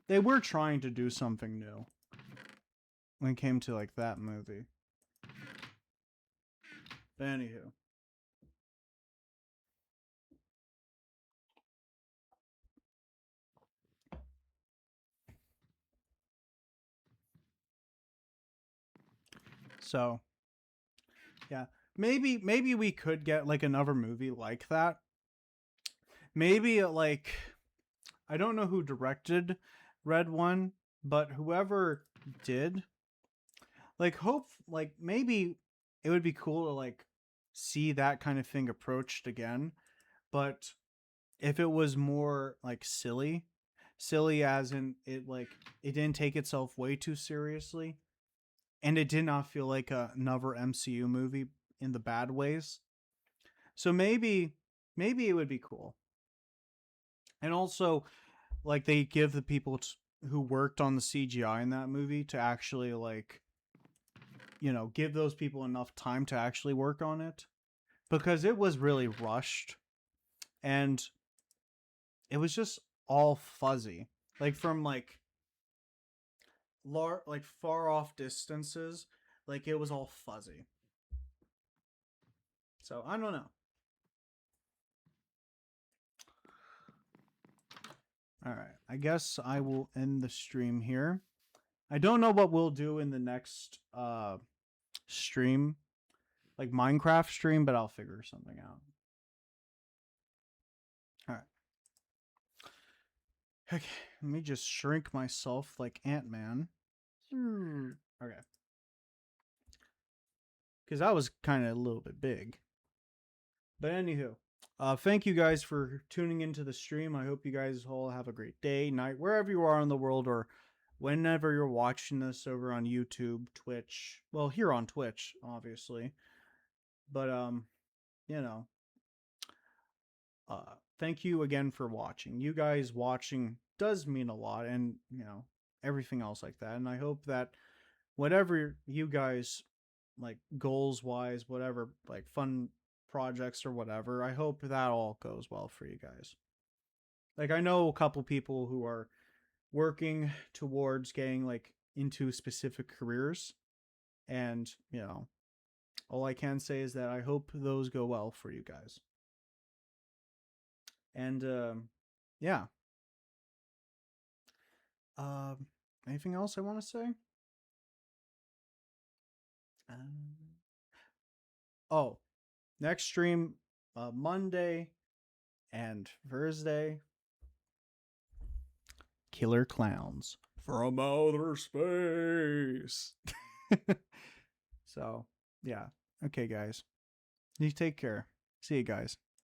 S1: they were trying to do something new when it came to like that movie. But anywho, so yeah, maybe we could get like another movie like that. Maybe like I don't know who directed Red One, but whoever did, like maybe it would be cool to like see that kind of thing approached again, but if it was more like silly as in it like it didn't take itself way too seriously and it did not feel like another MCU movie in the bad ways. So maybe it would be cool. And also like they give the people who worked on the CGI in that movie to actually like give those people enough time to actually work on it because it was really rushed and it was just all fuzzy like from like far off distances, like it was all fuzzy. So I don't know. All right, I guess I will end the stream here. I don't know what we'll do in the next stream, like Minecraft stream, but I'll figure something out. All right. Okay, let me just shrink myself like Ant-Man. Okay. Because that was kind of a little bit big. But anywho, thank you guys for tuning into the stream. I hope you guys all have a great day, night, wherever you are in the world, or whenever you're watching this over on YouTube, Twitch. Well, here on Twitch, obviously. But you know, thank you again for watching. You guys watching does mean a lot, and everything else like that. And I hope that whatever you guys like goals wise, whatever like fun projects or whatever, I hope that all goes well for you guys. Like I know a couple people who are working towards getting like into specific careers, and all I can say is that I hope those go well for you guys. And yeah. Um, anything else I want to say? Um, oh, next stream Monday and Thursday. Killer clowns from outer space. So, yeah. Okay, guys. You take care. See you guys.